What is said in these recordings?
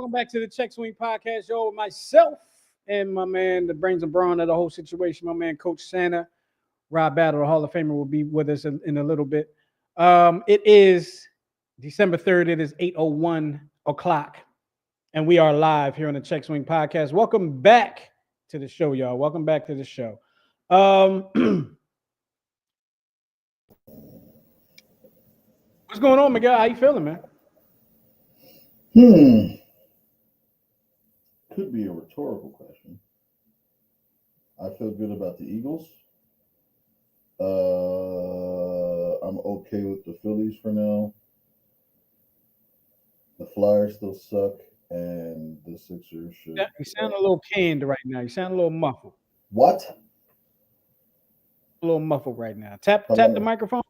Welcome back to the Check Swing Podcast, yo. With myself and my man, the brains and brawn of the whole situation, my man, Coach Santa. Rob Battle, the Hall of Famer, will be with us in a little bit. It is December 3rd. It is 8:01 o'clock, and we are live here on the Check Swing Podcast. Welcome back to the show, y'all. Welcome back to the show. What's going on, Miguel? How you feeling, man? Could be a rhetorical question. I feel good about the Eagles. I'm okay with the Phillies for now. The Flyers still suck, and the Sixers should. Yeah, you sound a little canned right now. You sound a little muffled. What? A little muffled right now. Tap Hello? the microphone,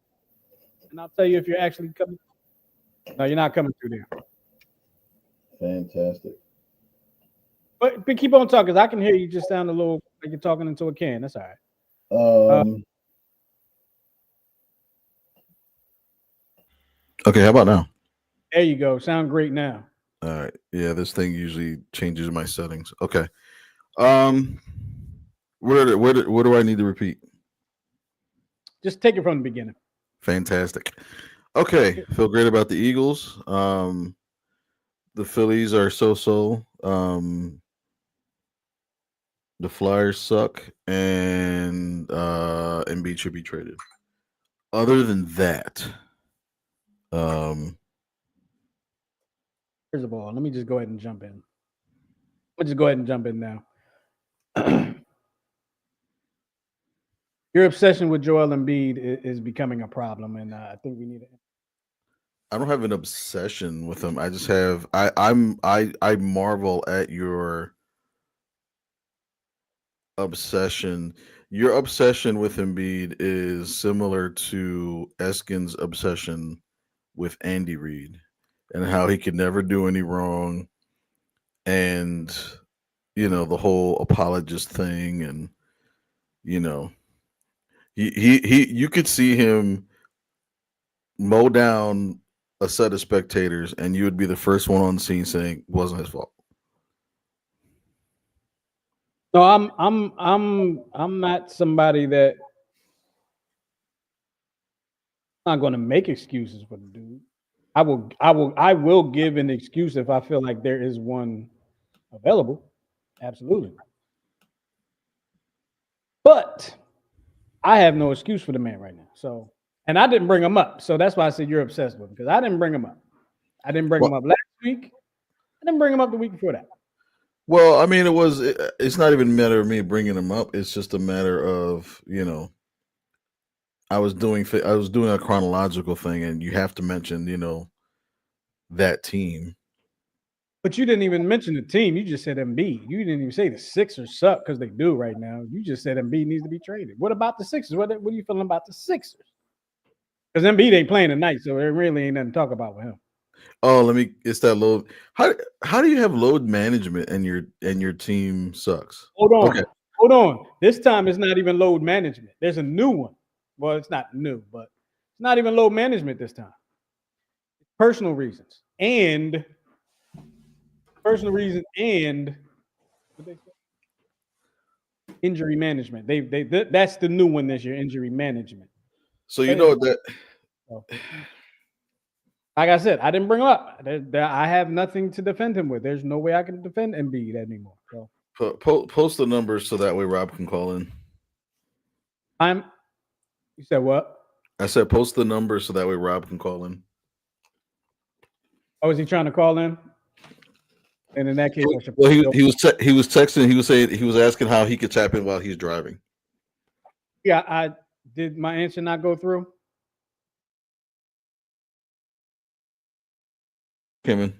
and I'll tell you if you're actually coming. No, you're not coming through there. Fantastic. But keep on talking, because I can hear you just sound a little like you're talking into a can. That's all right. Okay, how about now? There you go. Sound great now. All right. Yeah, this thing usually changes my settings. Okay. Where do I need to repeat? Just take it from the beginning. Fantastic. Okay, feel great about the Eagles. The Phillies are so-so. The Flyers suck, and Embiid should be traded. Other than that, First of all, let me just go ahead and jump in. Let's just go ahead and jump in now. Your obsession with Joel Embiid is becoming a problem, and I think we need it. I don't have an obsession with him. I just have I marvel at your obsession. Your obsession with Embiid is similar to Eskin's obsession with Andy Reid and how he could never do any wrong, and the whole apologist thing, and he you could see him mow down a set of spectators, and you would be the first one on the scene saying it wasn't his fault. No, I'm not somebody that I'm not going to make excuses for the dude. I will give an excuse if I feel like there is one available. Absolutely. But I have no excuse for the man right now. So, and I didn't bring him up. So that's why I said you're obsessed with him, because I didn't bring him up. I didn't bring him up last week. I didn't bring him up the week before that. Well, I mean, it's not even a matter of me bringing him up. It's just a matter of, I was doing a chronological thing, and you have to mention, that team. But you didn't even mention the team. You just said Embiid. You didn't even say the Sixers suck, because they do right now. You just said Embiid needs to be traded. What about the Sixers? What are you feeling about the Sixers? Because Embiid ain't playing tonight, so there really ain't nothing to talk about with him. Oh, it's that load. How do you have load management and your team sucks? Hold on. This time it's not even load management. There's a new one. Well, it's not new, but it's not even load management this time. Personal reasons and injury management. That's the new one this year. Injury management. So you know that. Like I said, I didn't bring him up. I have nothing to defend him with. There's no way I can defend Embiid anymore. So post the numbers so that way Rob can call in. You said what? I said post the numbers so that way Rob can call in. Oh, is he trying to call in? And in that case, well, he was texting. He was asking how he could tap in while he's driving. Yeah, did my answer not go through? Came in.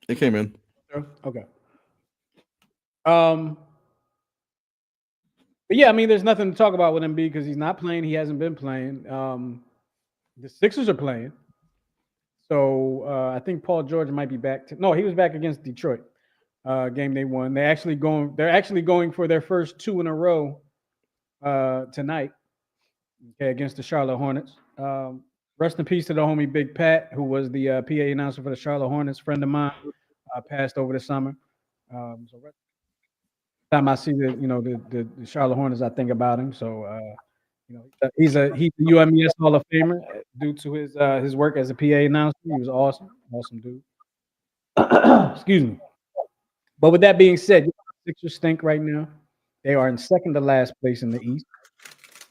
It came in. Okay. But yeah, I mean, there's nothing to talk about with Embiid because he's not playing. He hasn't been playing. The Sixers are playing. So I think Paul George might be back. No, he was back against Detroit. Game they won. They're actually going for their first two in a row tonight. Okay, against the Charlotte Hornets. Rest in peace to the homie Big Pat, who was the PA announcer for the Charlotte Hornets. Friend of mine, passed over the summer. So every time I see the Charlotte Hornets, I think about him. So he's a UMES Hall of Famer due to his work as a PA announcer. He was awesome dude. Excuse me. But with that being said, the Sixers stink right now. They are in second to last place in the East.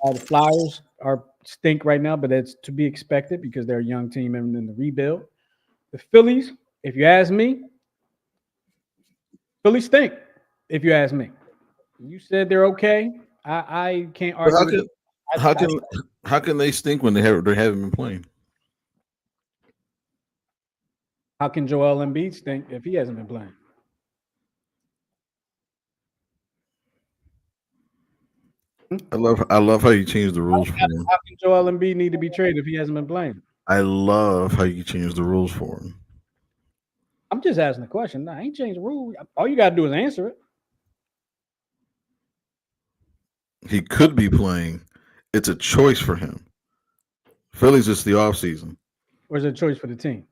The Flyers are stink right now, but that's to be expected because they're a young team and in the rebuild. The Phillies, if you ask me, Phillies stink. If you ask me, you said they're okay. I can't argue. How can they stink when they haven't been playing? How can Joel Embiid stink if he hasn't been playing? I love how you changed the rules for him. How can Joel Embiid need to be traded if he hasn't been playing? I love how you changed the rules for him. I'm just asking the question. I ain't changed the rule. All you gotta do is answer it. He could be playing. It's a choice for him. Philly's just the off season. Or is it a choice for the team?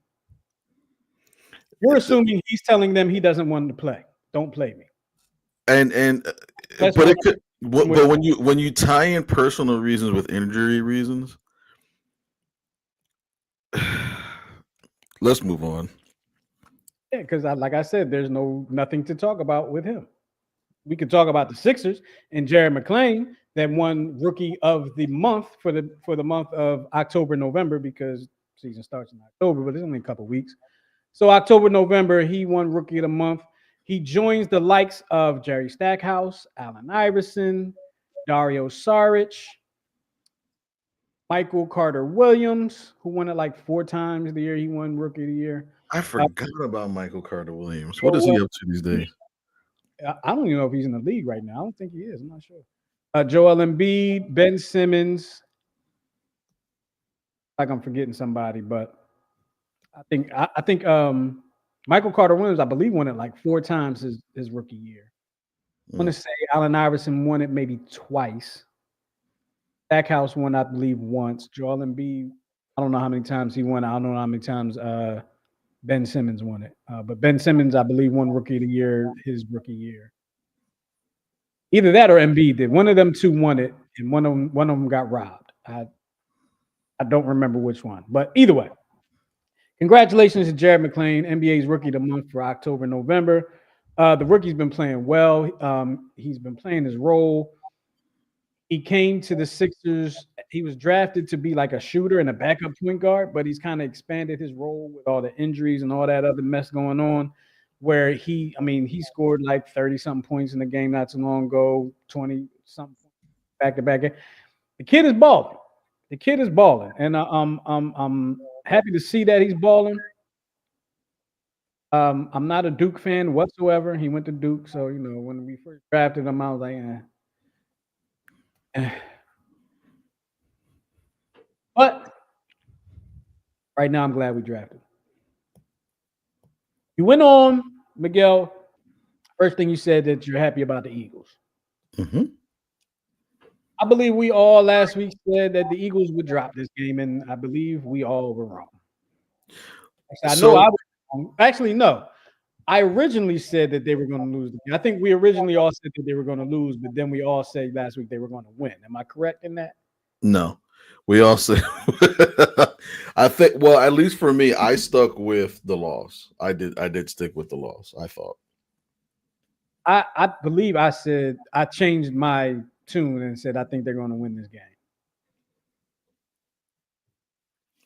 You're assuming he's telling them he doesn't want to play. Don't play me. But when you tie in personal reasons with injury reasons, let's move on. Yeah, because like I said, there's nothing to talk about with him. We could talk about the Sixers and Jared McClain that won Rookie of the Month for the month of October, November, because season starts in October, but it's only a couple weeks. So October, November, he won Rookie of the Month. He joins the likes of Jerry Stackhouse, Allen Iverson, Dario Saric, Michael Carter Williams, who won it like 4 times the year he won Rookie of the Year. I forgot about Michael Carter Williams. What is he up to these days? I don't even know if he's in the league right now. I don't think he is. I'm not sure. Joel Embiid, Ben Simmons. Like I'm forgetting somebody, but I think Michael Carter Williams, I believe, won it like 4 times his rookie year. I want to say Allen Iverson won it maybe twice. Stackhouse won, I believe, once. Joel Embiid, I don't know how many times he won. I don't know how many times Ben Simmons won it. But Ben Simmons, I believe, won Rookie of the Year his rookie year. Either that or Embiid did. One of them two won it, and one of them got robbed. I don't remember which one. But either way, congratulations to Jared McClain, NBA's Rookie of the Month for October, November. The rookie's been playing well. He's been playing his role. He came to the Sixers. He was drafted to be like a shooter and a backup point guard, but he's kind of expanded his role with all the injuries and all that other mess going on, where he scored like 30-something points in the game not too long ago, 20-something back-to-back. The kid is balling. And I'm happy to see that he's balling. I'm not a Duke fan whatsoever. He went to Duke, so when we first drafted him, I was like, But right now, I'm glad we drafted. You went on, Miguel. First thing you said that you're happy about the Eagles. Mm-hmm. I believe we all last week said that the Eagles would drop this game, and I believe we all were wrong. I was wrong. Actually, no. I originally said that they were going to lose the game. I think we originally all said that they were going to lose, but then we all said last week they were going to win. Am I correct in that? No. We all said I think, well, at least for me, I stuck with the loss. I did stick with the loss, I thought. I believe I said I changed my tune and said I think they're going to win this game.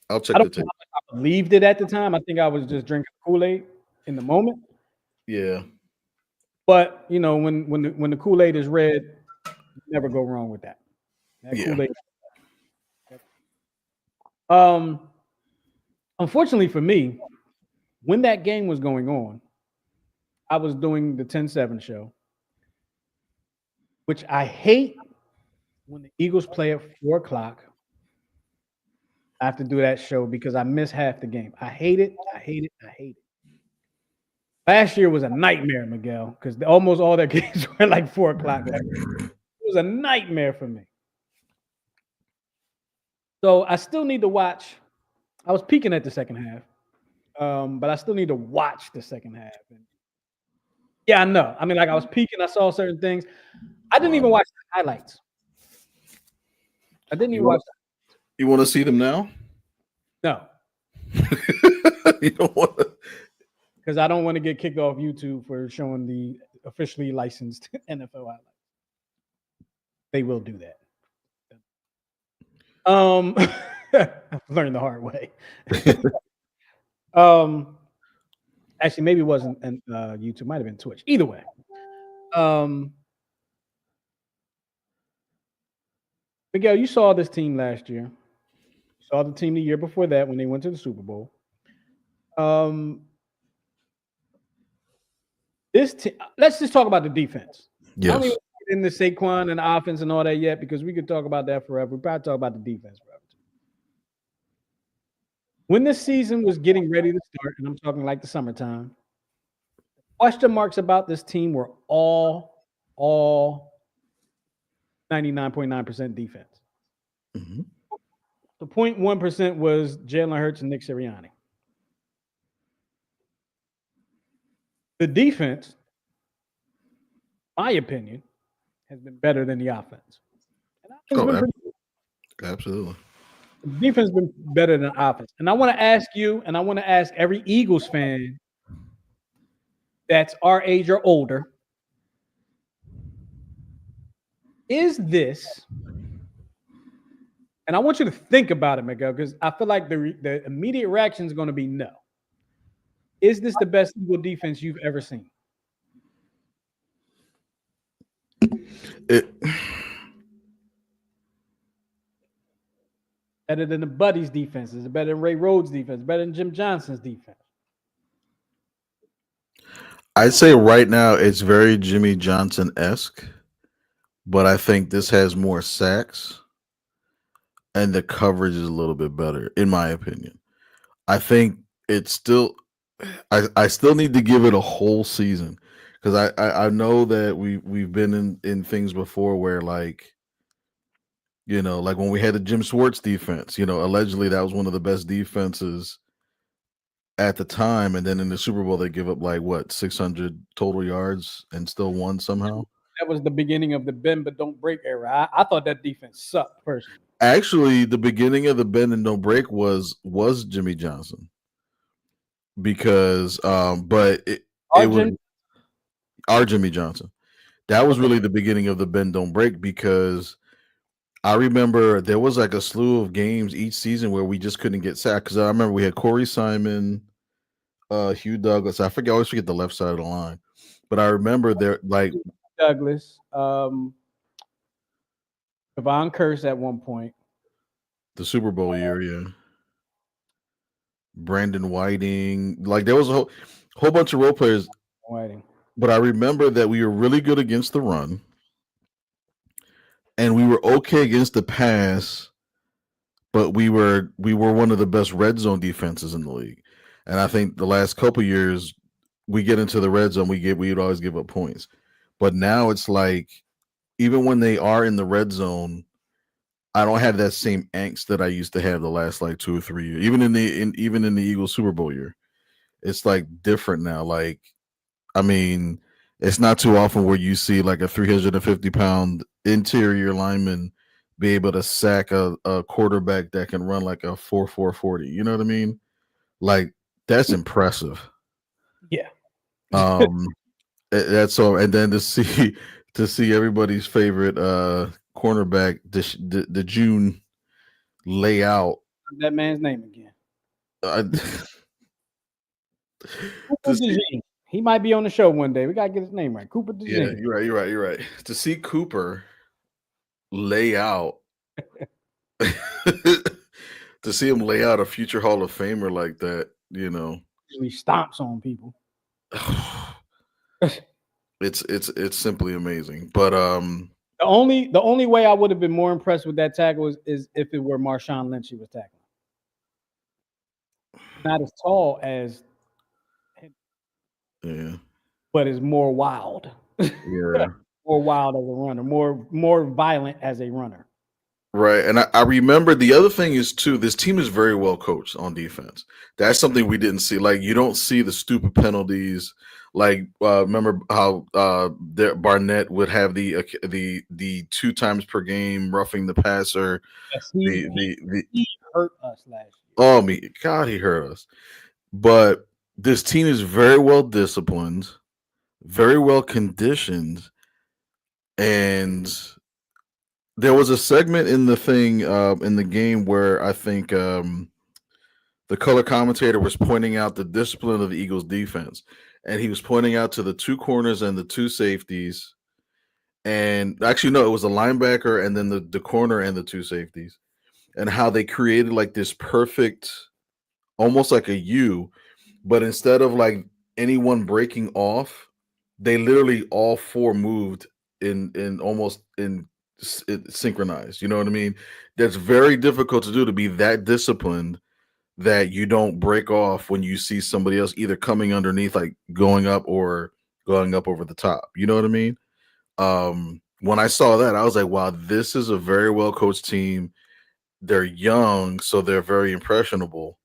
I'll check the tape. I believed it at the time. I think I was just drinking Kool-Aid in the moment. Yeah. But when the Kool-Aid is red, you never go wrong with that. Kool-Aid. Unfortunately for me, when that game was going on, I was doing the 10-7 show, which I hate when the Eagles play at 4 o'clock. I have to do that show because I miss half the game. I hate it. Last year was a nightmare, Miguel, because almost all their games were like 4 o'clock. It was a nightmare for me. So I still need to watch I was peaking at the second half, but I still need to watch the second half. And yeah, I know. I mean, like I was peaking. I saw certain things. I didn't even watch the highlights. I didn't even watch. You want to see them now? No, You don't want to. because I don't want to get kicked off YouTube for showing the officially licensed NFL highlights. They will do that. I've learned the hard way. Actually, maybe it wasn't YouTube. Might have been Twitch. Either way, Miguel, you saw this team last year. You saw the team the year before that when they went to the Super Bowl. This team. Let's just talk about the defense. I don't Yes. even get into Saquon and the offense and all that yet because we could talk about that forever. We probably talk about the defense forever. When this season was getting ready to start, and I'm talking like the summertime, question marks about this team were all 99.9% defense. Mhm. The 0.1% was Jalen Hurts and Nick Sirianni. The defense, my opinion, has been better than the offense. And offense been pretty good. Absolutely. The defense has been better than offense. And I want to ask you, and I want to ask every Eagles fan that's our age or older, is this, and I want you to think about it, Miguel, because I feel like the immediate reaction is going to be no. Is this the best Eagle defense you've ever seen? It, Better than the Buddies defense? Is it better than Ray Rhodes' defense? Better than Jim Johnson's defense? I'd say right now it's very Jimmy Johnson esque, but I think this has more sacks and the coverage is a little bit better, in my opinion. I think it's still, I still need to give it a whole season because I know that we've been in things before where like, like when we had the Jim Schwartz defense, allegedly that was one of the best defenses at the time, and then in the Super Bowl they give up like what 600 total yards and still won somehow. That was the beginning of the bend but don't break era. I thought that defense sucked personally. Actually, the beginning of the bend and don't break was Jimmy Johnson because, but it was our Jimmy Johnson. That was really the beginning of the bend don't break because I remember there was like a slew of games each season where we just couldn't get sacked because I remember we had Corey Simon, Hugh Douglas. I always forget the left side of the line, but I remember there like Douglas, Devon Kearse at one point. the Super Bowl year, yeah. Brandon Whiting, like there was a whole bunch of role players. Whiting. But I remember that we were really good against the run, and we were okay against the pass. But we were one of the best red zone defenses in the league, and I think the last couple years we get into the red zone, we'd always give up points. But now it's like even when they are in the red zone, I don't have that same angst that I used to have the last like 2 or 3 years. Even in the Eagles Super Bowl year, it's like different now. Like, I mean, it's not too often where you see like a 350-pound interior lineman be able to sack a quarterback that can run like a 4.40. You know what I mean? Like that's impressive. Yeah. That's all. And then to see everybody's favorite cornerback, the June layout. That man's name again. He might be on the show one day. We gotta get his name right. Cooper DeJean. Yeah, you're right. To see Cooper lay out, to see him lay out a future Hall of Famer like that, He stomps on people. it's simply amazing. But the only way I would have been more impressed with that tackle is if it were Marshawn Lynch he was tackling. Not as tall as him, yeah, but is more wild. Yeah. More wild as a runner, more violent as a runner. Right. And I remember the other thing is too, this team is very well coached on defense. That's something we didn't see. Like you don't see the stupid penalties. Like remember how Barnett would have the 2 times per game roughing the passer. Yes, The he hurt us last year. oh me God, he hurt us. But this team is very well disciplined, very well conditioned, and there was a segment in the thing in the game where I think the color commentator was pointing out the discipline of the Eagles defense, and he was pointing out to the 2 corners and the 2 safeties, and actually no, it was a linebacker and then the corner and the 2 safeties, and how they created like this perfect, almost like a U, but instead of like anyone breaking off, they literally all 4 moved in almost in synchronized. You know what I mean? That's very difficult to do, to be that disciplined that you don't break off when you see somebody else either coming underneath, like going up or going up over the top. You know what I mean? When I saw that, I was like, wow, this is a very well coached team. They're young, so they're very impressionable.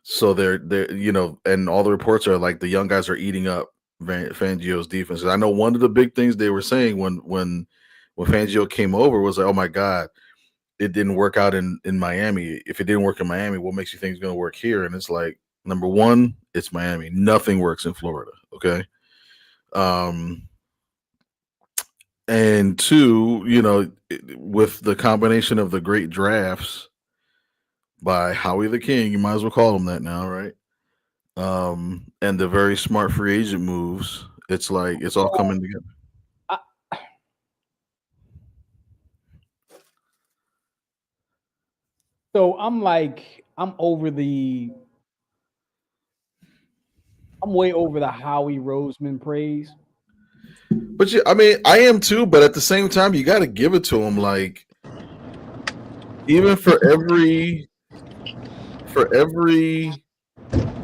So they're and all the reports are like the young guys are eating up Fangio's defense. I know one of the big things they were saying when Fangio came over was like, oh my God, it didn't work out in Miami. If it didn't work in Miami, what makes you think it's going to work here? And it's like, number one, it's Miami. Nothing works in Florida. Okay. And two, with the combination of the great drafts by Howie the King, you might as well call him that now, right? And the very smart free agent moves, it's like it's all coming together. So I'm way over the Howie Roseman praise. But I mean, I am too. But at the same time, you got to give it to him. Like, even for every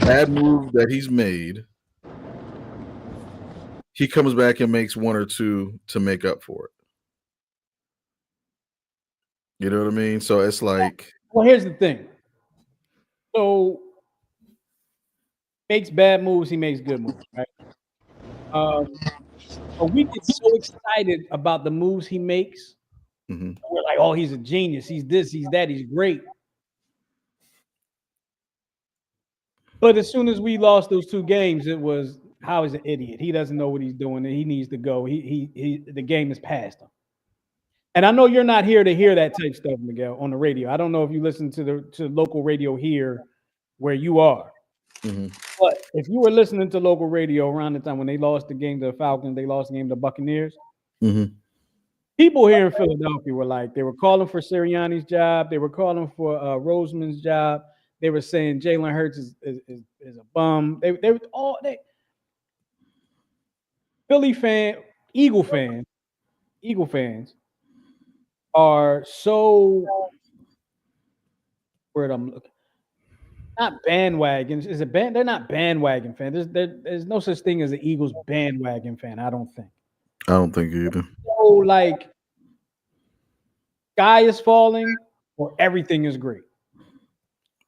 bad move that he's made, he comes back and makes 1 or 2 to make up for it. You know what I mean? So it's like, well, here's the thing. So makes bad moves, he makes good moves, right? But we get so excited about the moves he makes. mm-hmm. We're like, oh, he's a genius. He's this, he's that, he's great. But as soon as we lost those 2 games, it was, how is an idiot? He doesn't know what he's doing, and he needs to go. The game is past him. And I know you're not here to hear that type stuff, Miguel, on the radio. I don't know if you listen to the local radio here where you are. Mm-hmm. But if you were listening to local radio around the time when they lost the game to the Falcons, they lost the game to the Buccaneers, mm-hmm. people here in Philadelphia were like, they were calling for Sirianni's job. They were calling for Roseman's job. They were saying Jalen Hurts is a bum. They were all Philly fan, Eagle fans are so, where I'm looking, not bandwagons. Is it band? They're not bandwagon fans. There's no such thing as an Eagles bandwagon fan. I don't think. I don't think either. So like, sky is falling or everything is great.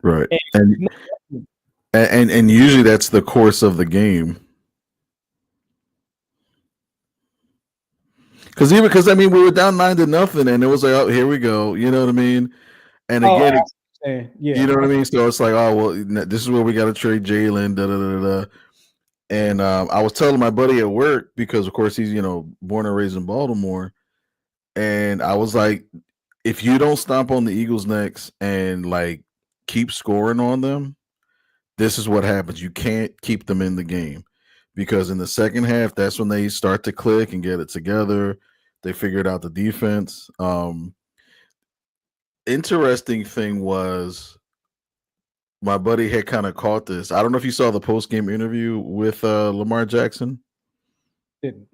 Right. And usually that's the course of the game. Because I mean, we were down 9-0, and it was like, oh, here we go. You know what I mean? And again, yeah, you know what I mean. So it's like, oh well, this is where we got to trade Jalen. Da da da da. And I was telling my buddy at work, because of course he's born and raised in Baltimore, and I was like, if you don't stomp on the Eagles' necks and like keep scoring on them, this is what happens. You can't keep them in the game. Because in the second half, that's when they start to click and get it together. They figured out the defense. Interesting thing was, my buddy had kind of caught this. I don't know if you saw the post-game interview with Lamar Jackson. Didn't.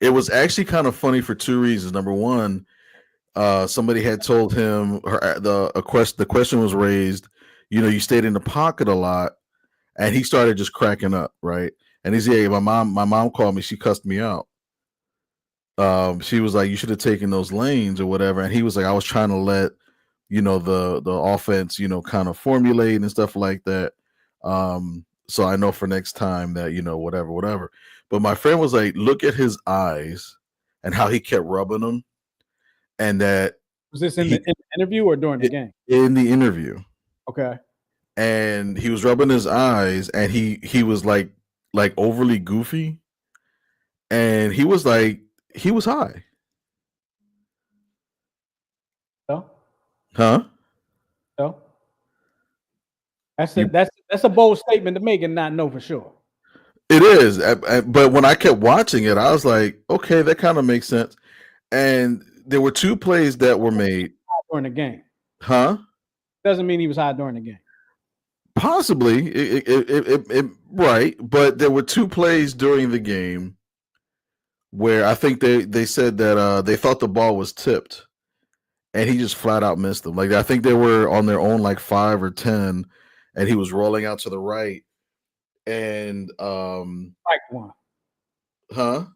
It was actually kind of funny for 2 reasons. Number one, somebody had told him the question was raised. You stayed in the pocket a lot, and he started just cracking up, right? And he's my mom called me. She cussed me out. she was like, "You should have taken those lanes or whatever," and he was like, "I was trying to let the offense kind of formulate and stuff like that. So I know for next time that whatever." But my friend was like, "Look at his eyes and how he kept rubbing them, and that Was this in he the interview or during the game? in the interview, Okay. and he was rubbing his eyes, and he was like overly goofy, and he was high, So, huh?" so that's You that's a bold statement to make and not know for sure. It is, but when I kept watching it, I was like, okay, that kind of makes sense. And there were two plays that were made, During the game huh? doesn't mean he was high during the game. Possibly, right, but there were two plays during the game where I think they said that they thought the ball was tipped, and he just flat out missed them. Like I think they were on their own like 5 or 10, and he was rolling out to the right, and Spiked one. huh? Talking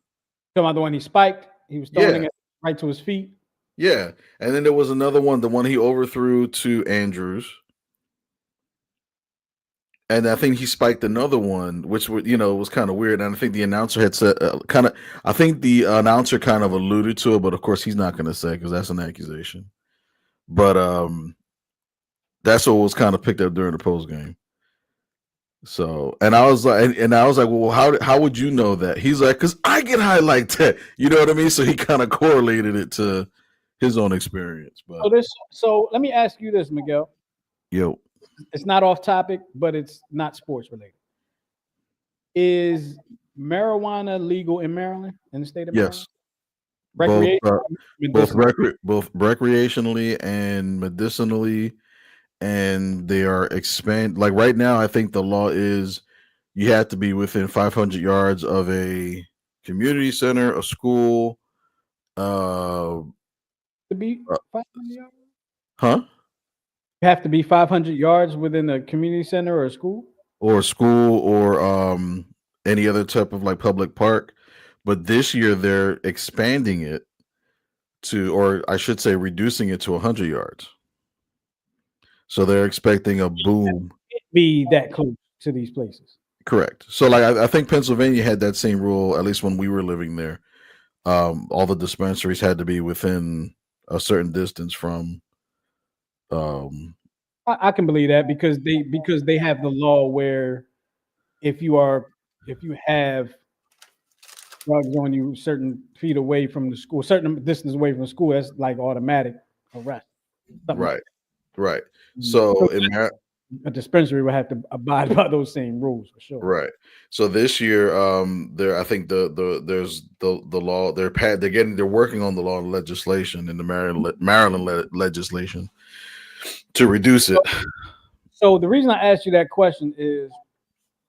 about the one he spiked. He was throwing it right to his feet. Yeah, and then there was another one, the one he overthrew to Andrews, and I think he spiked another one, which was kind of weird. And I think the announcer had said I think the announcer kind of alluded to it, but of course he's not going to say because that's an accusation. But that's what was kind of picked up during the post game. So, and I was like, well, how would you know that? He's like, because I get high like that, you know what I mean? So he kind of correlated it to his own experience. But So let me ask you this, Miguel. yo, It's not off topic, but it's not sports related. Is marijuana legal in Maryland, in the state of Maryland? yes, Recreation, both recreationally and medicinally, and they are like right now. I think the law is you have to be within 500 yards of a community center, a school, to be 500 yards? huh? You have to be 500 yards within a community center or a school? Or school or any other type of like public park. But this year they're expanding it to, or I should say, reducing it to 100 yards. So they're expecting a boom. Be that close to these places. Correct. So like I think Pennsylvania had that same rule, at least when we were living there. All the dispensaries had to be within a certain distance from. I can believe that because they have the law where if you have drugs on you certain feet away from the school, certain distance away from the school, that's like automatic arrest. Right. Right. So a dispensary would have to abide by those same rules for sure. Right. So this year, there I think there's the law. They're working on the law and legislation in the Maryland legislation to reduce it. So the reason I asked you that question is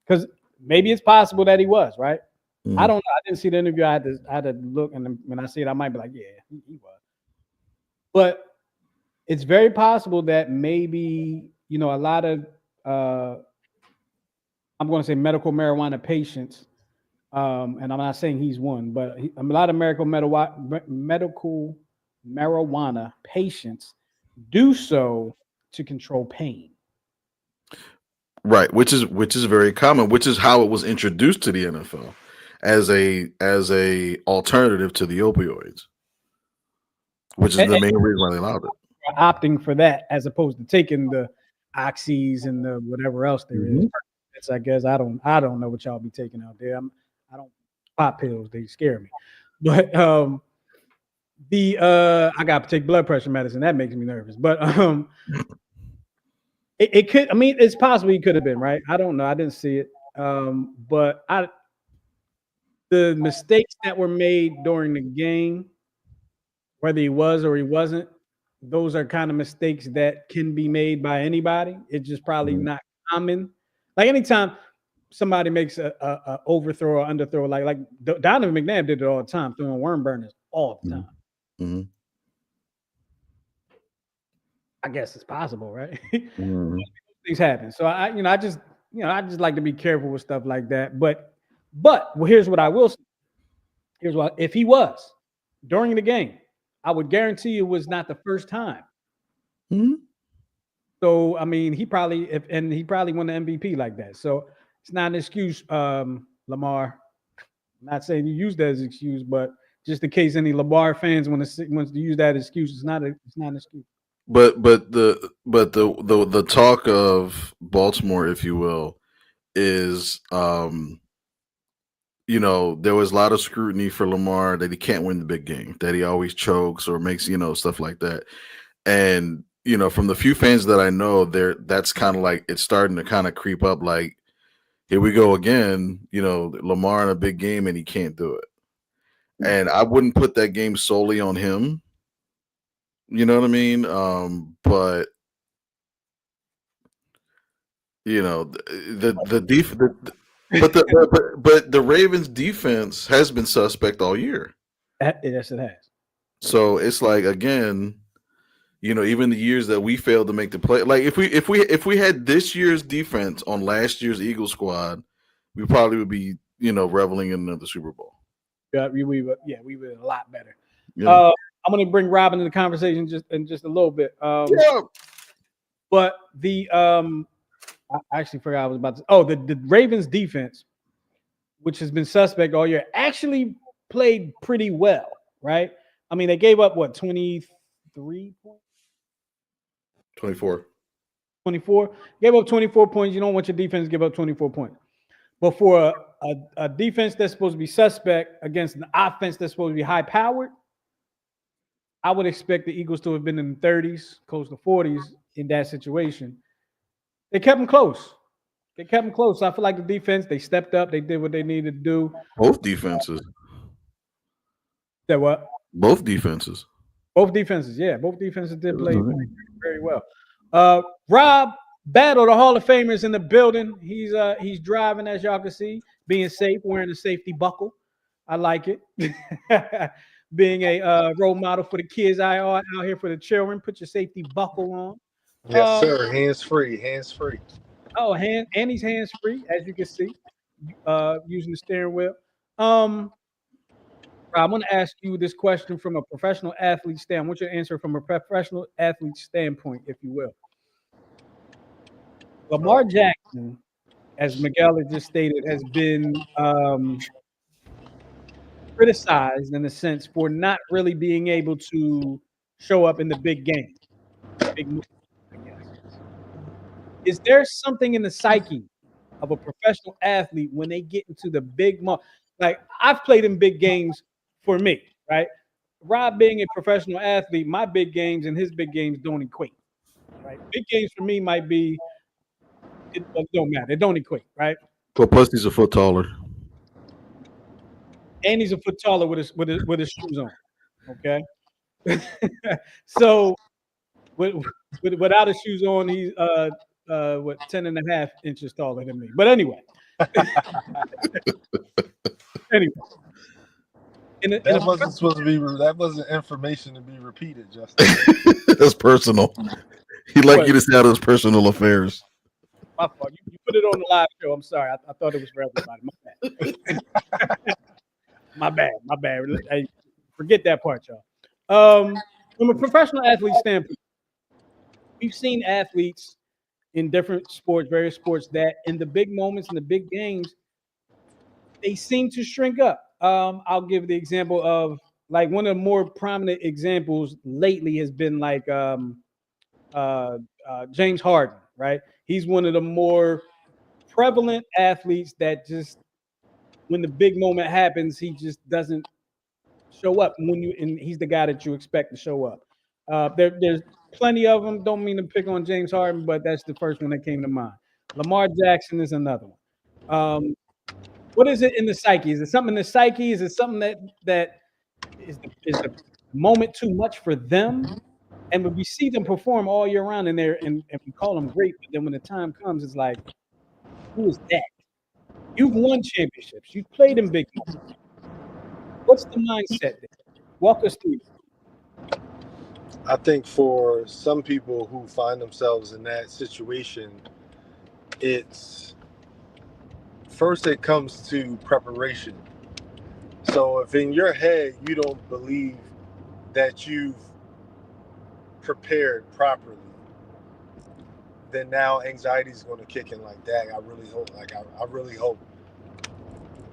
because maybe it's possible that he was right. Mm-hmm. I don't know. I didn't see the interview. I had to look, and when I see it, I might be like, yeah, he was. But it's very possible that maybe a lot of I'm going to say medical marijuana patients, and I'm not saying he's one, but a lot of medical marijuana patients do so to control pain. Right, which is very common, which is how it was introduced to the NFL as a alternative to the opioids, which is the main reason why they allowed it. Opting for that as opposed to taking the oxys and the whatever else there is. It's, I guess I don't know what y'all be taking out there. I don't pop pills; they scare me. But I got to take blood pressure medicine. That makes me nervous. But it could. I mean, it's possible he could have been right. I don't know. I didn't see it. But the mistakes that were made during the game, whether he was or he wasn't, those are kind of mistakes that can be made by anybody. It's just probably not common. Like anytime somebody makes a overthrow or underthrow, like Donovan McNabb did it all the time, throwing worm burners all the time. Mm-hmm. I guess it's possible, right? Mm-hmm. Things happen. So I just like to be careful with stuff like that. But here's what I will say. Here's what if he was, during the game. I would guarantee it was not the first time. Mhm. So I mean, he probably won the MVP like that. So it's not an excuse, Lamar. I'm not saying you use that as an excuse, but just in case any Lamar fans want to use that excuse, it's not an excuse. But the talk of Baltimore, if you will, is there was a lot of scrutiny for Lamar that he can't win the big game, that he always chokes or makes stuff like that. And from the few fans that I know, that's kind of like it's starting to kind of creep up. Like, here we go again. Lamar in a big game and he can't do it. And I wouldn't put that game solely on him. You know what I mean? But the def but the Ravens defense has been suspect all year. Yes, it has. So it's like, again, even the years that we failed to make the play, like if we had this year's defense on last year's Eagles squad, we probably would be reveling in another Super Bowl. Yeah, we were a lot better. Yeah. I'm going to bring Robin into the conversation in just a little bit. Yeah. But I actually forgot I was about to. Oh, the Ravens defense, which has been suspect all year, actually played pretty well, right? I mean, they gave up 23 points, 24. 24. Gave up 24 points. You don't want your defense to give up 24 points. But for a defense that's supposed to be suspect against an offense that's supposed to be high powered, I would expect the Eagles to have been in the 30s, close to 40s in that situation. They kept them close. I feel like the defense, they stepped up. They did what they needed to do. Both defenses. That what? Both defenses. Both defenses, yeah. Both defenses did play very well. Rob Battle, the Hall of Famers in the building. He's driving, as y'all can see, being safe, wearing a safety buckle. I like it. Being a role model for the kids out here for the children. Put your safety buckle on. Yes, sir. Hands free. Oh, and he's hands free, as you can see, using the steering wheel. Rob, I'm going to ask you this question from a professional athlete standpoint. What's your answer from a professional athlete standpoint, if you will? Lamar Jackson, as Miguel had just stated, has been criticized in a sense for not really being able to show up in the big game. Big movie, I guess. Is there something in the psyche of a professional athlete when they get into the big moment? Like, I've played in big games for me, right? Rob being a professional athlete, my big games and his big games don't equate, right? Big games for me might be, it don't matter. It don't equate, right? Well, plus he's a foot taller. And he's a foot taller with his shoes on. Okay. So without his shoes on, he's 10 and a half inches taller than me. But anyway. That wasn't supposed to be. That wasn't information to be repeated, Justin. That's personal. He'd like you to say out his personal affairs. My fault. You put it on the live show. I'm sorry. I thought it was for everybody. My bad. My bad. Hey, forget that part, y'all. From a professional athlete standpoint, we've seen athletes in different sports, various sports, that in the big moments, in the big games, they seem to shrink up. I'll give the example of, like, one of the more prominent examples lately has been like James Harden, right? He's one of the more prevalent athletes that just, when the big moment happens, he just doesn't show up. And he's the guy that you expect to show up. There's plenty of them. Don't mean to pick on James Harden, but that's the first one that came to mind. Lamar Jackson is another one. What is it in the psyche? Is it something in the psyche? Is it something that is the moment too much for them? And when we see them perform all year round and we call them great, but then when the time comes, it's like, who is that? You've won championships. You've played in big moments. What's the mindset there? Walk us through it. I think for some people who find themselves in that situation, it comes to preparation. So if in your head you don't believe that you've prepared properly, then now anxiety is going to kick in like, dang, I really hope, I really hope,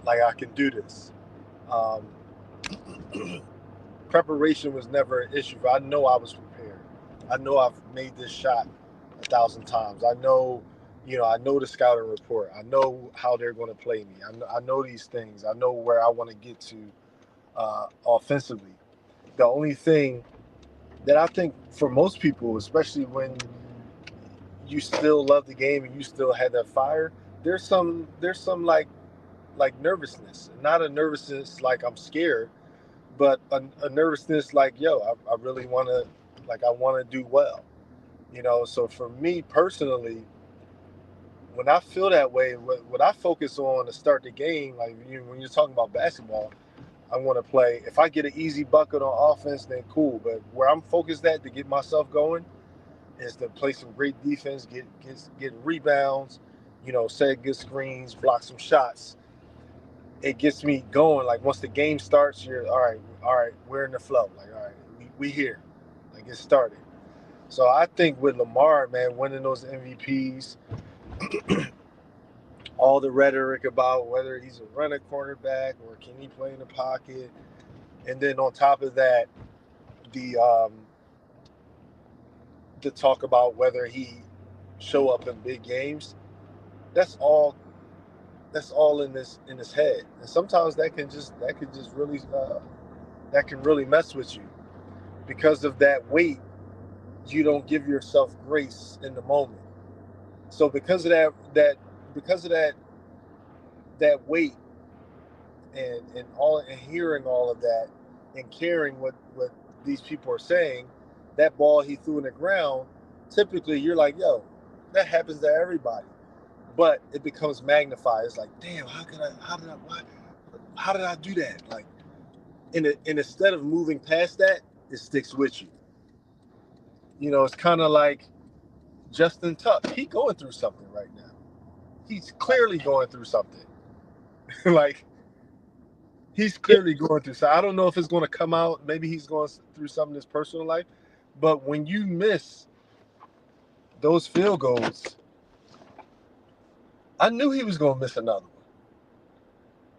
like I can do this. Um, Preparation was never an issue. I know I was prepared. I know I've made this shot 1,000 times. I know, I know the scouting report. I know how they're going to play me. I know these things. I know where I want to get to offensively. The only thing that I think for most people, especially when you still love the game and you still have that fire, there's some like nervousness. Not a nervousness like I'm scared, but a nervousness like, yo, I really want to, like, I want to do well. So for me personally, when I feel that way, what I focus on to start the game, like when you're talking about basketball, I want to play. If I get an easy bucket on offense, then cool. But where I'm focused at to get myself going is to play some great defense, get rebounds, set good screens, block some shots. It gets me going. Like once the game starts, you're all right, we're in the flow. Like, all right, we here. Like it started. So I think with Lamar, man, winning those MVPs, all the rhetoric about whether he's a running quarterback or can he play in the pocket, and then on top of that, the talk about whether he show up in big games. That's all in his head, and sometimes that can just really that can really mess with you because of that weight. You don't give yourself grace in the moment. So because of that weight and hearing all of that and caring what these people are saying, that ball he threw in the ground, typically you're like, yo, that happens to everybody. But it becomes magnified. It's like, damn, how did I do that? Like, and instead of moving past that, it sticks with you. It's kind of like Justin Tuck. He going through something right now. He's clearly going through something. Like, he's clearly going through. So I don't know if it's going to come out. Maybe he's going through something in his personal life. But when you miss those field goals, I knew he was going to miss another one.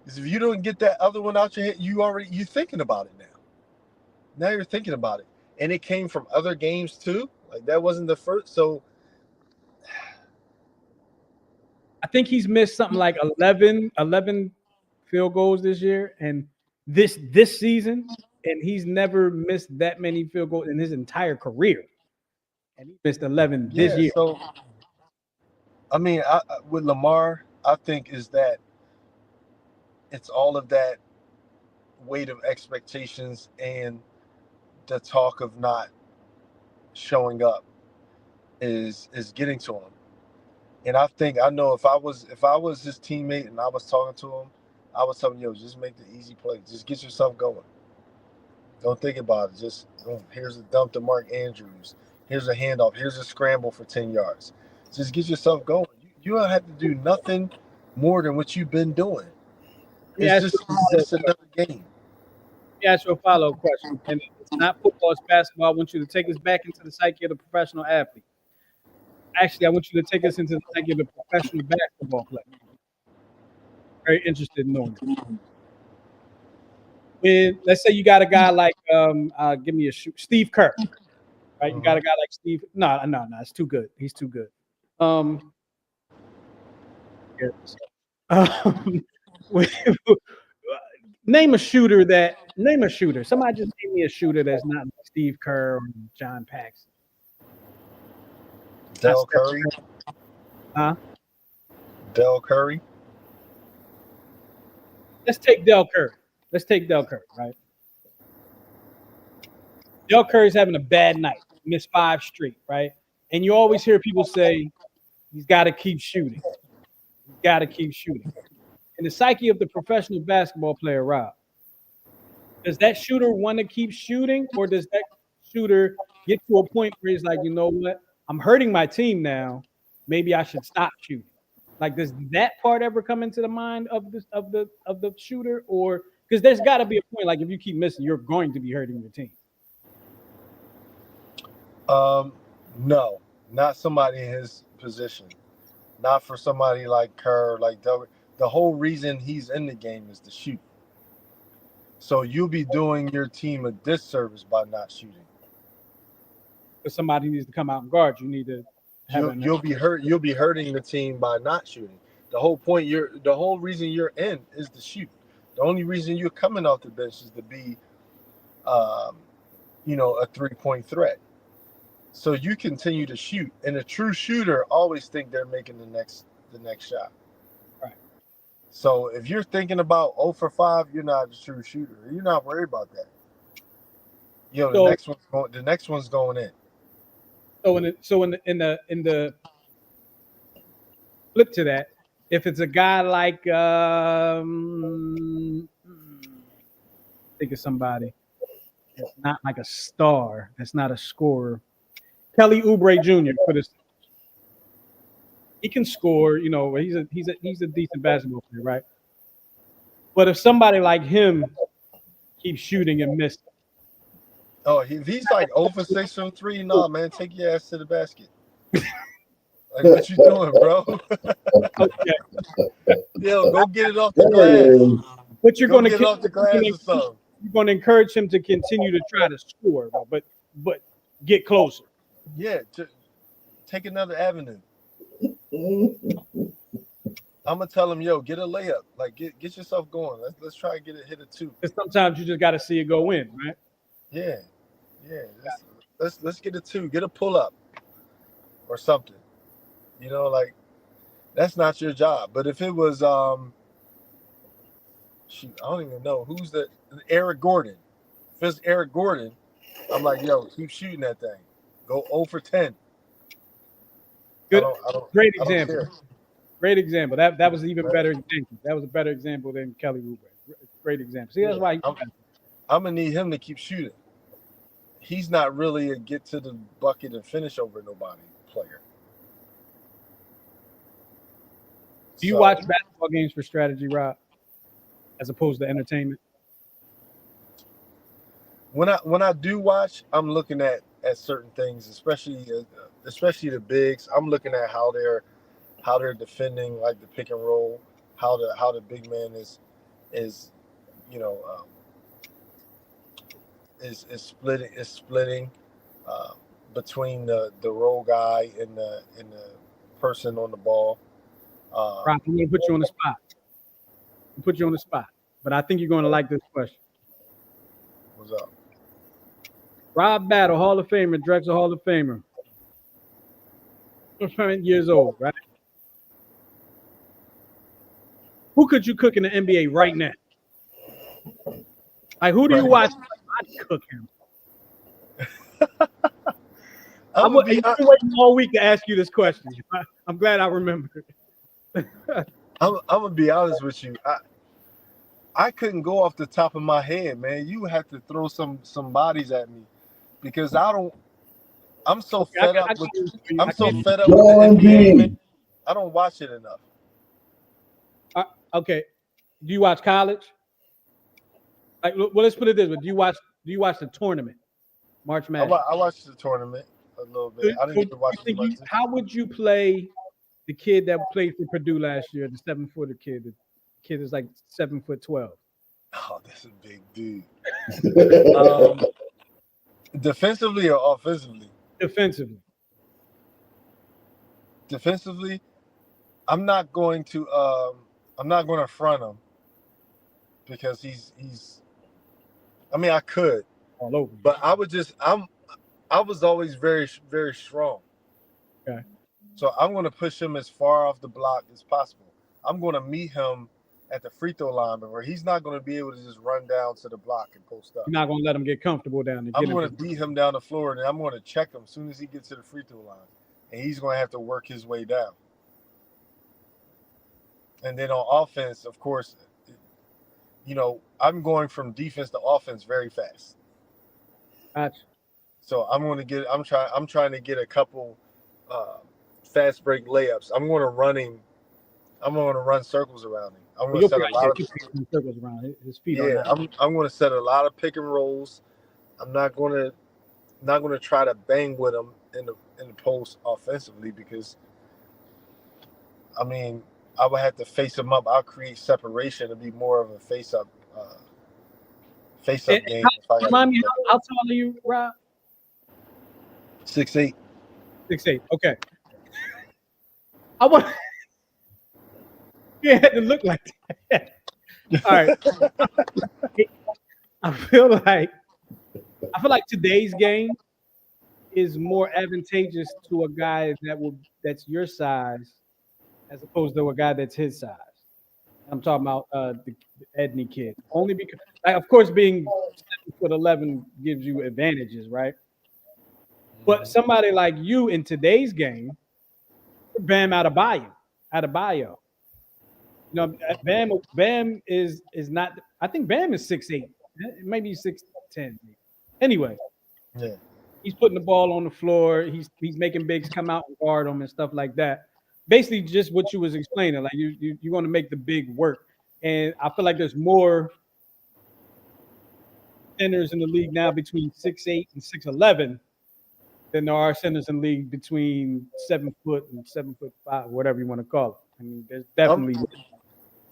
Because if you don't get that other one out your head, you're thinking about it now. Now you're thinking about it. And it came from other games too. Like that wasn't the first. So I think he's missed something like 11 field goals this year and this season, and he's never missed that many field goals in his entire career. And he missed 11 this year. So I mean, with Lamar, I think is that it's all of that weight of expectations and the talk of not showing up is getting to him. And I know if I was his teammate and I was talking to him, I was telling him, yo, just make the easy play. Just get yourself going. Don't think about it. Just here's a dump to Mark Andrews. Here's a handoff. Here's a scramble for 10 yards. Just get yourself going. You don't have to do nothing more than what you've been doing. It's just another game. Let me ask you a follow-up question. And it's not football, it's basketball. I want you to take us back into the psyche of the professional athlete. Actually, I want you to take us into the psyche of the professional basketball player. Very interested in knowing that. When, let's say you got a guy like, give me a shoot, Steve Kerr, right? You got a guy like Steve. No, it's too good. He's too good. Name a shooter. Somebody just give me a shooter that's not like Steve Kerr or John Paxson. Del Curry. Huh? Del Curry. Let's take Del Curry, right? Del Curry's having a bad night, missed 5 straight, right? And you always hear people say, he's got to keep shooting. In the psyche of the professional basketball player, Rob, does that shooter want to keep shooting, or does that shooter get to a point where he's like, you know what, I'm hurting my team now, maybe I should stop shooting? Like, does that part ever come into the mind of the shooter, or Because there's got to be a point, like if you keep missing, you're going to be hurting your team. No, not somebody in his position. Not for somebody like Kerr. Like the whole reason he's in the game is to shoot. So you'll be doing your team a disservice by not shooting. Because somebody needs to come out and guard. You need to have You'll be hurt. You'll be hurting the team by not shooting. The whole reason you're in is to shoot. The only reason you're coming off the bench is to be, a 3-point threat. So you continue to shoot, and a true shooter always think they're making the next shot. Right. So if you're thinking about 0 for 5, you're not a true shooter. You're not worried about that. The next one's going in. So in the flip to that, if it's a guy like think of somebody that's not like a star, that's not a scorer. Kelly Oubre Jr. for this. He can score, he's a decent basketball player, right? But if somebody like him keeps shooting and missing. Oh, he's like 0 for 6 from 3. Nah, man, take your ass to the basket. Like, what you doing, bro? Okay. Yo, go get it off the glass. But you're going to get it off the glass or something. You're going to encourage him to continue to try to score, but get closer. Yeah, take another avenue. I'm gonna tell him, yo, get a layup. Like, get yourself going. Let's try and hit a 2. Because sometimes you just got to see it go in, right? Yeah. Let's get a 2. Get a pull up or something. Like, that's not your job. But if it was I don't even know who's Eric Gordon. If it's Eric Gordon, I'm like, yo, keep shooting that thing. Go 0 for 10. Good. I don't, Great I don't example. care. Great example. That was an even better example. That was a better example than Kelly Oubre. Great example. See, that's why I'm gonna need him to keep shooting. He's not really a get to the bucket and finish over nobody player. Do you watch basketball games for strategy, Rob, as opposed to entertainment? When I do watch, I'm looking at certain things, especially the bigs. I'm looking at how they're defending, like the pick and roll, how the big man is splitting between the roll guy and the person on the ball. Rob, I'm going to put you on the spot. But I think you're going to like this question. What's up? Rob Battle, Hall of Famer, Drexel Hall of Famer. 20 years old, right? Who could you cook in the NBA right now? Like, who do you watch? I'd cook him. I've been waiting all week to ask you this question. I'm glad I remembered. I'm gonna be honest with you. I couldn't go off the top of my head, man. You have to throw some bodies at me because I'm so fed up with the NBA. Man. I don't watch it enough. Okay. Do you watch college? Like, well, let's put it this way: Do you watch the tournament, March Madness? I watched the tournament a little bit. I didn't even watch it. How would you play the kid that played for Purdue last year, the 7-footer kid? The kid is like 7'12". Oh, that's a big dude. Defensively or offensively? Defensively, I'm not going to front him because he's. I mean, I could, all over, but I was always very, very strong. Okay. So I'm going to push him as far off the block as possible. I'm going to meet him at the free throw line, where he's not going to be able to just run down to the block and post up. You're not going to let him get comfortable down there. I'm going to beat him down the floor, and I'm going to check him as soon as he gets to the free throw line, and he's going to have to work his way down. And then on offense, of course, I'm going from defense to offense very fast. Gotcha. So I'm trying to get a couple fast break layups. I'm going to run circles around him. I'm Well, going to set a lot of circles around his feet. yeah. I'm going to set a lot of pick and rolls. I'm not going to try to bang with him in the post offensively because I mean I would have to face him up. I'll create separation to be more of a face up game. Remind me, how tall are you, Rob? 6'8". 6'8". Okay. I want you had to look like that. All right. I feel like today's game is more advantageous to a guy that's your size as opposed to a guy that's his size. I'm talking about the Edney kid. Only because, of course, being 7'11" gives you advantages, right? But somebody like you in today's game, Bam Adebayo. You know, Bam is not. I think Bam is 6'8", maybe 6'10". Anyway, Yeah. he's putting the ball on the floor. He's making bigs come out and guard him and stuff like that. Basically, just what you was explaining. Like you want to make the big work, and I feel like there's more centers in the league now between 6'8" and 6'11" than there are centers in the league between 7 foot and 7'5", whatever you want to call it. I mean, there's definitely.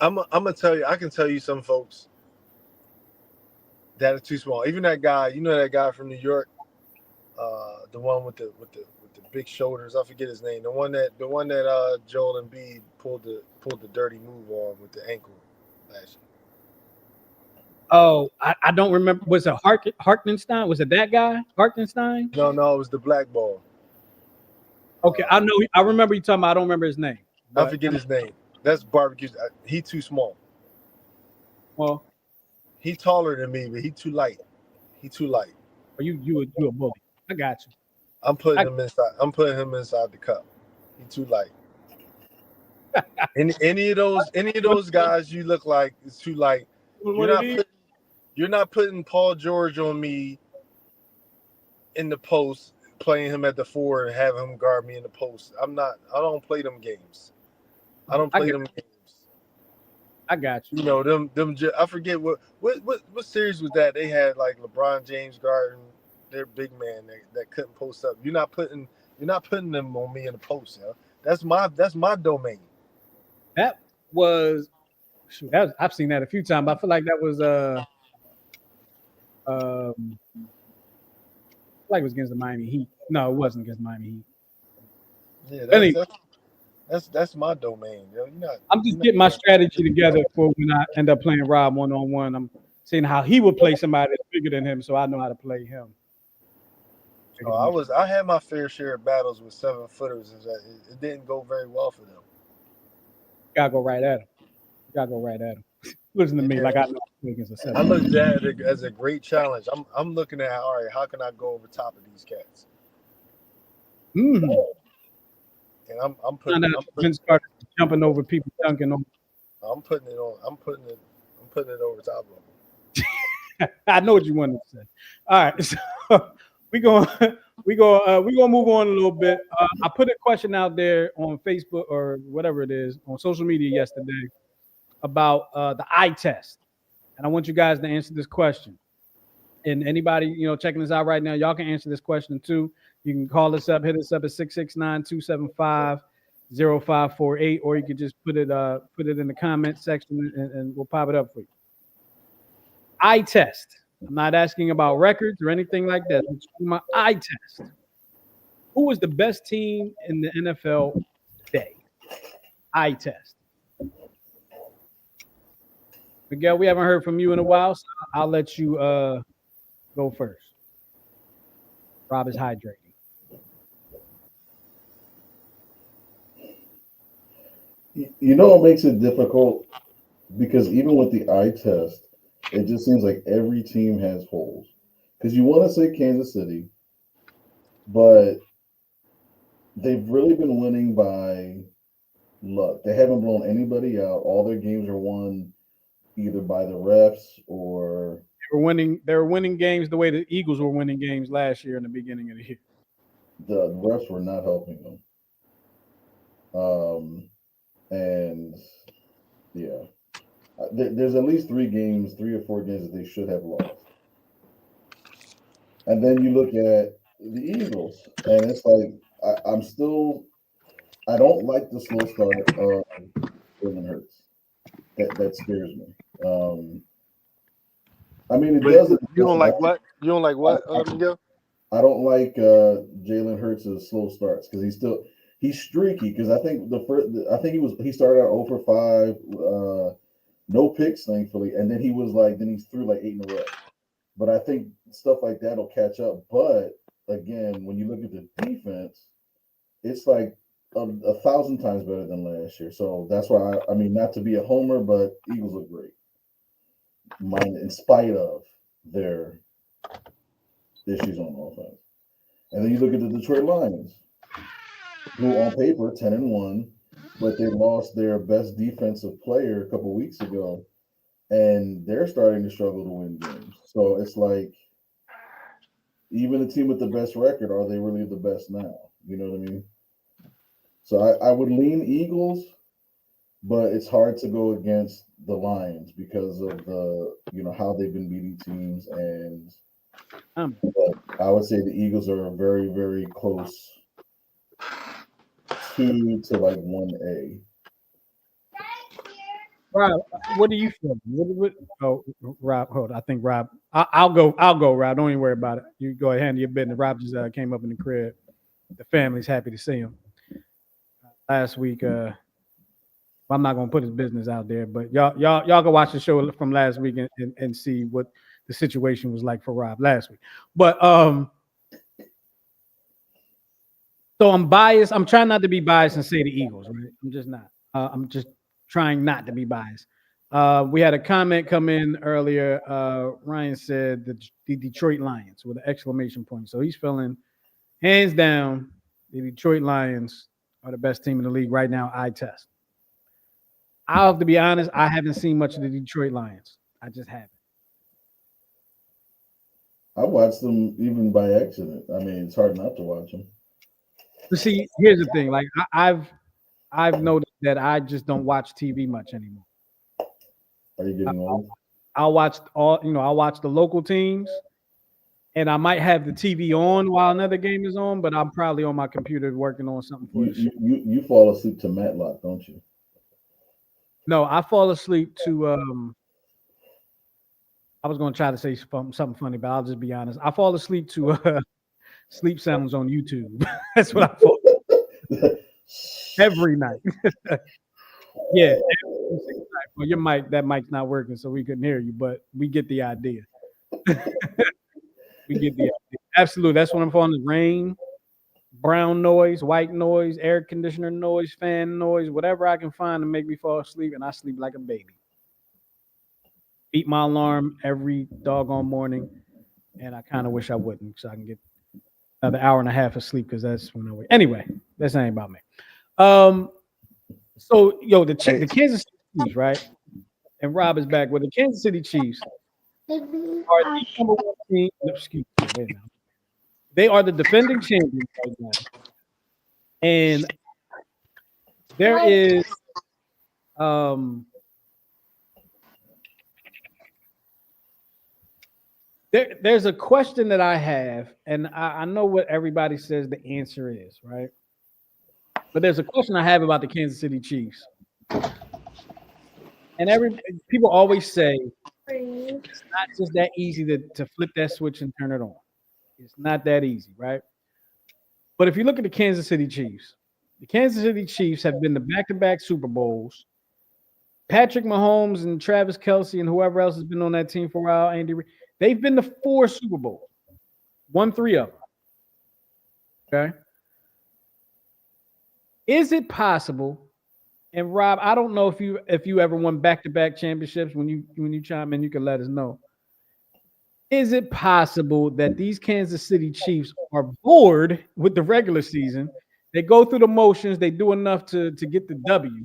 I'm gonna tell you. I can tell you some folks that are too small. Even that guy, you know that guy from New York, the one with the big shoulders. I forget his name. The one that Joel Embiid pulled the dirty move on with the ankle last year. Oh, I don't remember. Was it Hartenstein? Was it that guy, Hartenstein? No, it was the black ball. Okay, I know. I remember you talking about. I don't remember his name. I forget his name. That's barbecue. He too small. Well, he taller than me, but he too light. You a bully. I got you. I'm putting him inside the cup. He too light. any of those guys you look like is too light. You're not putting Paul George on me in the post, playing him at the 4 and having him guard me in the post. I don't play them games. I don't play them games. I got you. You know them. I forget what series was that? They had like LeBron James guarding their big man that couldn't post up. You're not putting them on me in the post. Yeah, that's my domain. That was. Shoot, I've seen that a few times. But I feel like that was like it was against the Miami Heat. No, it wasn't against Miami Heat. Yeah, that's my domain. Yo. I'm just getting my strategy together for when I end up playing Rob 1-on-1. I'm seeing how he would play somebody that's bigger than him, so I know how to play him. I had my fair share of battles with 7-footers. It didn't go very well for them. Gotta go right at him. Listen to me, like I know against a 7. I look at it as a great challenge. I'm looking at all right, how can I go over top of these cats? Mm-hmm. And I'm putting jumping over people, dunking on. I'm putting it over top of them. I know what you wanted to say. All right, so we gonna move on a little bit. I put a question out there on Facebook or whatever it is on social media yesterday about the eye test, and I want you guys to answer this question. And anybody checking this out right now, y'all can answer this question too. You can call us up, hit us up at 669-275-0548, or you can just put it in the comment section and we'll pop it up for you. Eye test. I'm not asking about records or anything like that. I'm talking about eye test. Who is the best team in the NFL today? Eye test. Miguel, we haven't heard from you in a while, so I'll let you go first. Rob is hydrating. You know what makes it difficult? Because even with the eye test, it just seems like every team has holes. Because you want to say Kansas City, but they've really been winning by luck. They haven't blown anybody out. All their games are won either by the refs or they were winning games the way the Eagles were winning games last year in the beginning of the year. The refs were not helping them. And yeah. There's at least 3 or 4 games that they should have lost. And then you look at the Eagles, and it's like I don't like the slow start of Jalen Hurts. That scares me. I mean, it But doesn't. you don't Listen, like what? You don't like what, Miguel? I don't like Jalen Hurts' slow starts because he's streaky. Because I think he started out 0 for 5, no picks, thankfully, and then he threw like 8 in a row. But I think stuff like that will catch up. But again, when you look at the defense, it's like a thousand times better than last year. So that's why I mean, not to be a homer, but Eagles look great, in spite of their issues on offense. And then you look at the Detroit Lions, who on paper 10-1, but they lost their best defensive player a couple weeks ago, and they're starting to struggle to win games. So it's like, even the team with the best record, are they really the best now? You know what I mean? So I would lean Eagles, but it's hard to go against the Lions because of how they've been beating teams, and but I would say the Eagles are very, very close 2 to like 1A. Rob, what do you feel? Rob, hold on. I think Rob. I'll go, Rob. Don't even worry about it. You go ahead and handle your business. Rob just came up in the crib. The family's happy to see him. Last week, I'm not gonna put his business out there, but y'all go watch the show from last week and see what the situation was like for Rob last week. But so I'm biased. I'm trying not to be biased and say the Eagles, right? I'm just not. I'm just trying not to be biased. We had a comment come in earlier. Ryan said the Detroit Lions with an exclamation point. So he's feeling hands down the Detroit Lions are the best team in the league right now. Eye test. I'll have to be honest. I haven't seen much of the Detroit Lions. I just haven't. I watched them even by accident. I mean, it's hard not to watch them. But see, here's the thing. Like I've noticed that I just don't watch TV much anymore. Are you getting old? I'll watch I'll watch the local teams, and I might have the TV on while another game is on, but I'm probably on my computer working on something for the show. You fall asleep to Matlock, don't you? No, I fall asleep to I was going to try to say something funny, but I'll just be honest. I fall asleep to sleep sounds on YouTube. That's what I fall every night. Yeah. Well, your mic, that mic's not working, so we couldn't hear you, but we get the idea. We get the idea. Absolutely. That's what I'm falling. The rain, brown noise, white noise, air conditioner noise, fan noise, whatever I can find to make me fall asleep, and I sleep like a baby. Beat my alarm every doggone morning, and I kind of wish I wouldn't, so I can get another hour and a half of sleep because that's when I wake. Anyway, that's ain't about me. So the Kansas City Chiefs, right? And Rob is back with the Kansas City Chiefs are the number one team. Excuse me, they are the defending champions right now, and there is there's a question that I have, and I know what everybody says the answer is, right? But there's a question I have about the Kansas City Chiefs. And people always say it's not just that easy to flip that switch and turn it on. It's not that easy, right? But if you look at the Kansas City Chiefs have been to back-to-back Super Bowls. Patrick Mahomes and Travis Kelce and whoever else has been on that team for a while, Andy Reid, they've been to 4 Super Bowls, won 3 of them. Okay. Is it possible? And Rob, I don't know if you ever won back-to-back championships. When you chime in, you can let us know. Is it possible that these Kansas City Chiefs are bored with the regular season? They go through the motions, they do enough to get the W,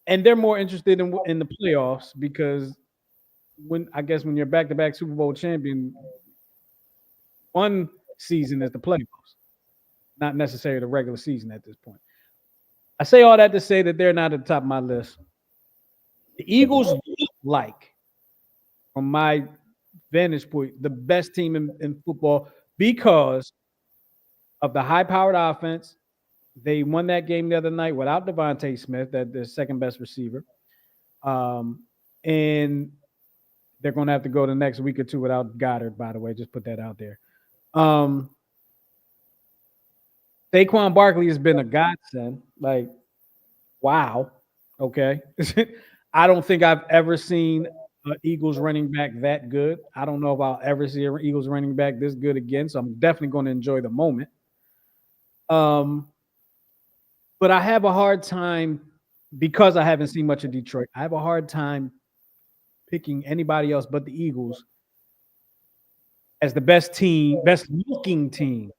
and they're more interested in the playoffs because when you're back-to-back Super Bowl champion, one season is the playoffs, not necessarily the regular season at this point. I say all that to say that they're not at the top of my list. The Eagles look like, from my vantage point, the best team in football because of the high-powered offense. They won that game the other night without Devontae Smith, that the second best receiver. And they're going to have to go the next week or two without Goddard, by the way. Just put that out there. Saquon Barkley has been a godsend. Like, wow. Okay. I don't think I've ever seen an Eagles running back that good. I don't know if I'll ever see an Eagles running back this good again. So I'm definitely going to enjoy the moment. But I have a hard time, because I haven't seen much of Detroit, I have a hard time picking anybody else but the Eagles as the best team, best looking team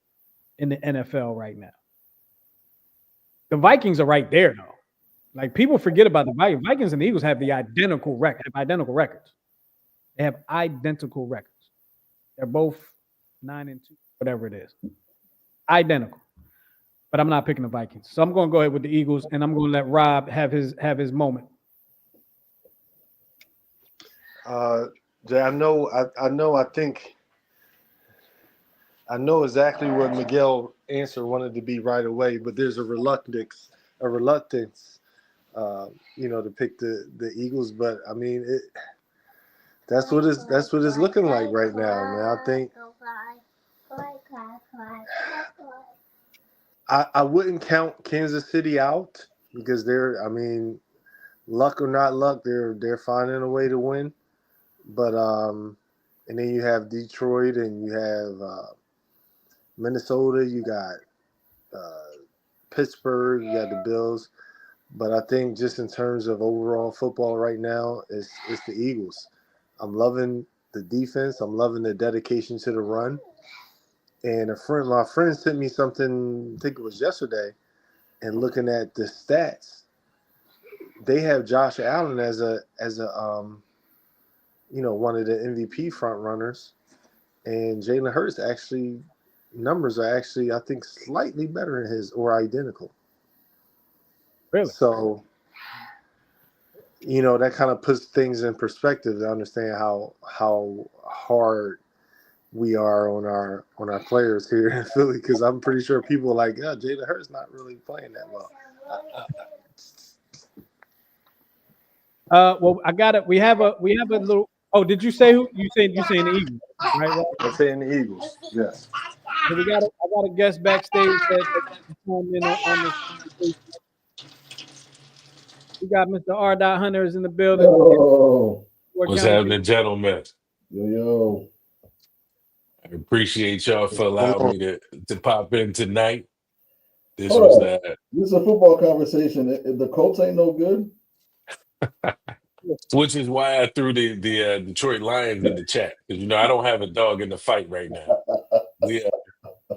in the NFL right now. The Vikings are right there, though. Like, people forget about the Vikings. Vikings and the Eagles have identical records. They have identical records. They're both 9-2, whatever it is. Identical. But I'm not picking the Vikings. So I'm going to go ahead with the Eagles, and I'm going to let Rob have his moment. Jay, I know exactly what Miguel answer wanted to be right away, but there's a reluctance, to pick the Eagles. But I mean, that's what it's looking like right now, man. I think I wouldn't count Kansas City out because luck or not luck, they're finding a way to win. But and then you have Detroit and you have Minnesota, you got Pittsburgh, you got the Bills. But I think just in terms of overall football right now, it's the Eagles. I'm loving the defense. I'm loving the dedication to the run. And my friend sent me something, I think it was yesterday, and looking at the stats, they have Josh Allen as a one of the MVP front runners, and Jalen Hurts numbers are I think slightly better than his or identical. Really? So, that kind of puts things in perspective to understand how hard we are on our players here in Philly, because I'm pretty sure people are like, yeah, Jalen Hurts not really playing that well. Well, I got it. We have a little. Oh, did you say who? You saying the Eagles, right? I'm saying the Eagles. Yes. So I got a guest backstage that on this. We got Mr. R. Hunter is in the building. Yo. What's happening, gentlemen? Yo. I appreciate y'all for allowing me to pop in tonight. This All was right. This is a football conversation. The Colts ain't no good. which is why I threw the Detroit Lions in the chat, because I don't have a dog in the fight right now.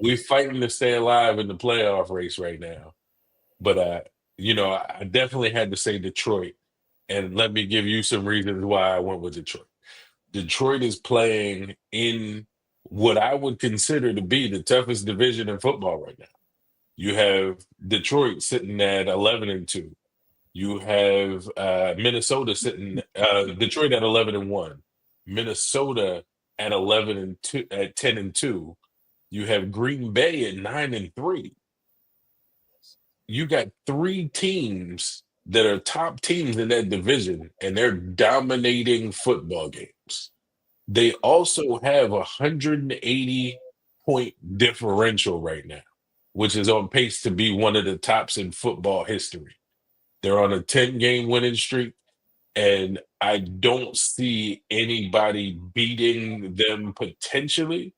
We fighting to stay alive in the playoff race right now. But I definitely had to say Detroit, and let me give you some reasons why I went with Detroit. Detroit is playing in what I would consider to be the toughest division in football right now. You have Detroit sitting at 11-2. You have Minnesota sitting Detroit at 11-1, Minnesota at 11-2 at 10-2. You have Green Bay at 9-3. You got three teams that are top teams in that division, and they're dominating football games. They also have 180-point differential right now, which is on pace to be one of the tops in football history. They're on a 10-game winning streak, and I don't see anybody beating them potentially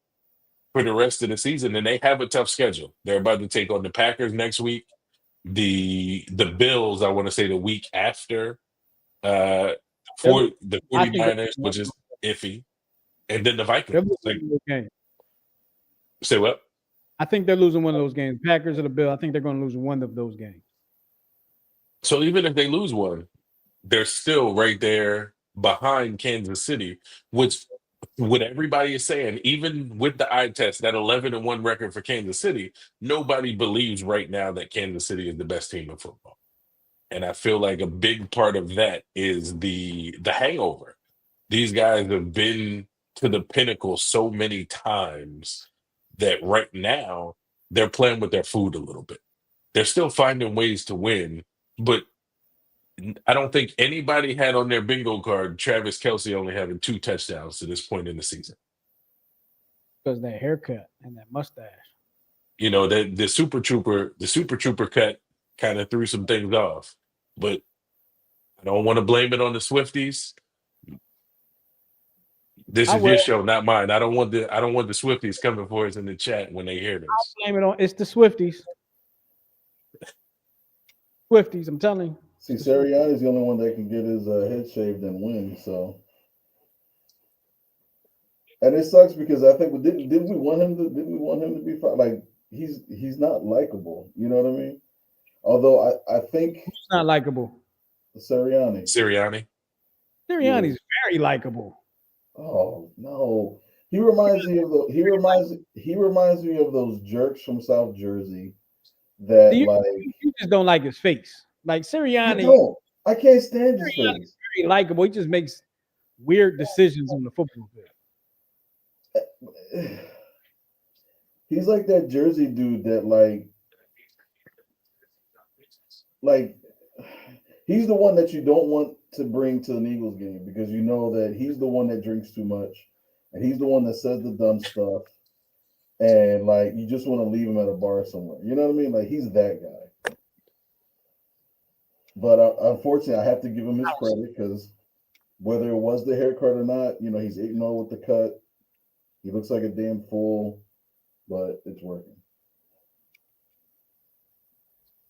for the rest of the season. And they have a tough schedule. They're about to take on the Packers next week, the Bills, I want to say the week after, for the 49ers, which is iffy, and then the Vikings. Say what? I think they're losing one of those games. Packers or the Bills. I think they're going to lose one of those games. So even if they lose one, they're still right there behind Kansas City, which what everybody is saying, even with the eye test, that 11-1 record for Kansas City, nobody believes right now that Kansas City is the best team in football. And I feel like a big part of that is the hangover. These guys have been to the pinnacle so many times that right now they're playing with their food a little bit. They're still finding ways to win, but I don't think anybody had on their bingo card Travis Kelce only having 2 touchdowns to this point in the season. Because that haircut and that mustache. You know, the Super Trooper cut kind of threw some things off. But I don't want to blame it on the Swifties. This I is will your show, not mine. I don't want the Swifties coming for us in the chat when they hear this. blame it on it's the Swifties. Swifties, I'm telling you. See, Sirianni's the only one that can get his head shaved and win. So, and it sucks because I think didn't we want him to be like he's not likable. You know what I mean? Although I think It's not likable. Sirianni. Sirianni. Sirianni's very likable. Oh no, he reminds me of those jerks from South Jersey that You just don't like his face. Like Sirianni, I can't stand his Sirianni's face. very likable. He just makes weird decisions on the football field. He's like that Jersey dude that like he's the one that you don't want to bring to an Eagles game because you know that he's the one that drinks too much and he's the one that says the dumb stuff and like you just want to leave him at a bar somewhere. You know what I mean? Like he's that guy. But unfortunately, I have to give him his credit because whether it was the haircut or not, you know, he's 8-0 with the cut. He looks like a damn fool, but it's working.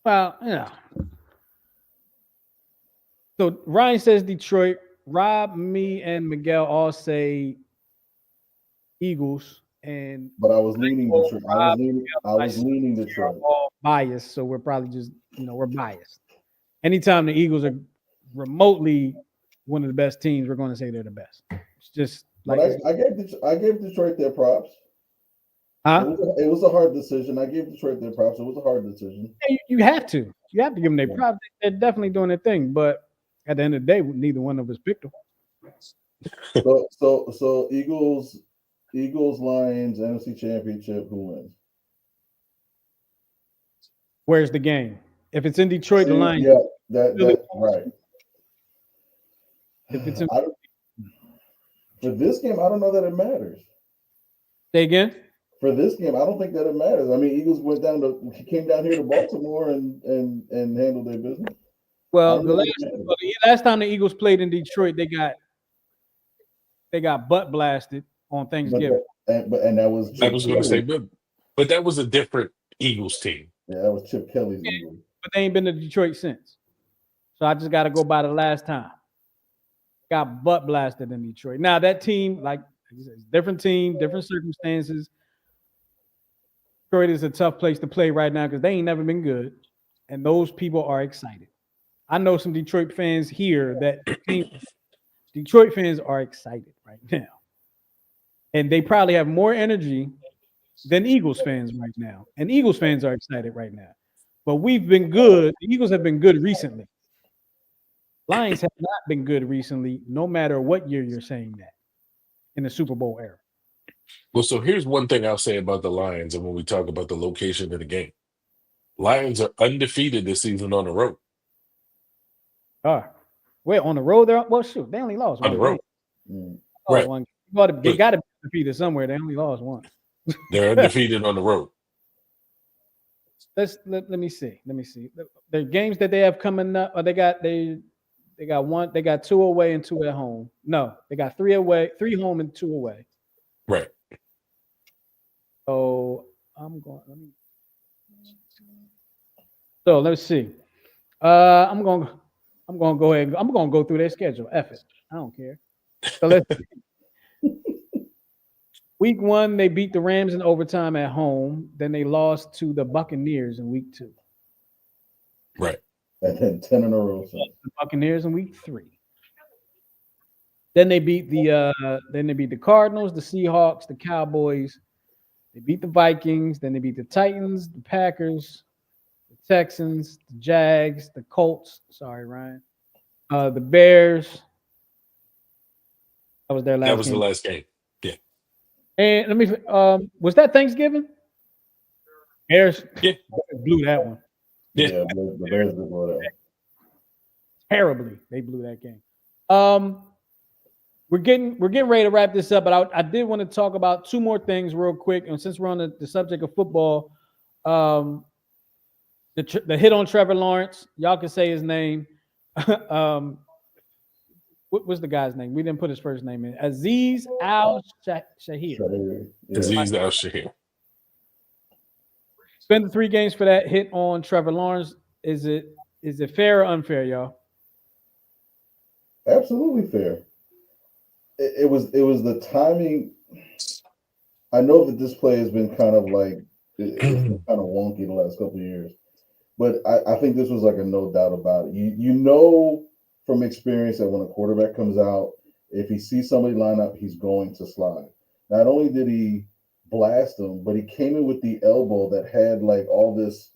Well, yeah. So Ryan says Detroit. Rob, me, and Miguel all say Eagles. But I was leaning Detroit. I was leaning Detroit. We're all biased, so we're probably just we're biased. Anytime the Eagles are remotely one of the best teams, we're going to say they're the best. It's just like I gave Detroit their props. Huh? It was a hard decision. I gave Detroit their props. It was a hard decision. Yeah, you have to. You have to give them their props. They're definitely doing their thing. But at the end of the day, neither one of us picked them. So Eagles, Lions, NFC Championship. Who wins? Where's the game? If it's in Detroit, the Lions. Yeah, that right. If it's in for this game, I don't know that it matters. Say again. For this game, I don't think that it matters. I mean, Eagles came down here to Baltimore and handled their business. Well, the last time the Eagles played in Detroit, they got butt blasted on Thanksgiving. And that was I was going to say, but that was a different Eagles team. Yeah, that was Chip Kelly's Eagles. But they ain't been to Detroit since. So I just got to go by the last time. Got butt blasted in Detroit. Now that team, like I said, different team, different circumstances. Detroit is a tough place to play right now because they ain't never been good, and those people are excited. I know some Detroit fans here that Detroit fans are excited right now, and they probably have more energy than Eagles fans right now, and Eagles fans are excited right now. But we've been good. The Eagles have been good recently. Lions have not been good recently, no matter what year you're saying that in the Super Bowl era. Well, so here's one thing I'll say about the Lions, and when we talk about the location of the game, Lions are undefeated this season on the road. Wait, on the road? Shoot, they only lost on the road. Right. One. They got to be defeated somewhere. They only lost one. They're undefeated on the road. Let me see. The games that they have coming up, they got one. They got 2 away and 2 at home. No, they got 3 away, 3 home and 2 away. Right. So let's see. I'm going to go ahead. I'm going to go through their schedule. F it. I don't care. So let's see. Week 1, they beat the Rams in overtime at home. Then they lost to the Buccaneers in week 2. Right. And then 10 in a row. So. The Buccaneers in week 3. Then they beat the Cardinals, the Seahawks, the Cowboys. They beat the Vikings. Then they beat the Titans, the Packers, the Texans, the Jags, the Colts. Sorry, Ryan. The Bears. That was their That last was the game. last game. Yeah. And let me. Was that Thanksgiving? Bears Yeah. blew that one Yeah. Yeah, the Bears did blow that. terribly. They blew that game. We're getting ready to wrap this up, but I did want to talk about two more things real quick. And since we're on the subject of football, the hit on Trevor Lawrence, y'all can say his name. What was the guy's name? We didn't put his first name in. Aziz Al-Shaair. Yeah. Aziz Al-Shaair. Spend the 3 games for that hit on Trevor Lawrence. Is it fair or unfair, y'all? Absolutely fair. It was the timing. I know that this play has been kind of like it's been kind of wonky the last couple of years, but I think this was like a no doubt about it. You know from experience that when a quarterback comes out, if he sees somebody line up, he's going to slide. Not only did he blast him, but he came in with the elbow that had like all this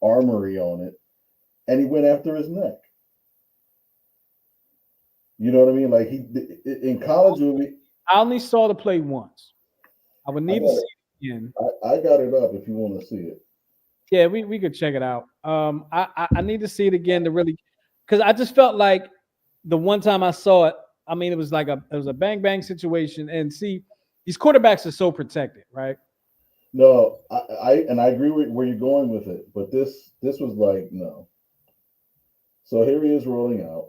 armory on it, and he went after his neck. You know what I mean? Like he in college, I only saw the play once. I would need to see it again. I got it up if you want to see it. Yeah, we could check it out. I need to see it again to really, because I just felt like the one time I saw it, I mean, it was a bang bang situation. And see, these quarterbacks are so protected, right? No, I agree with where you're going with it, but this was like no. So here he is rolling out,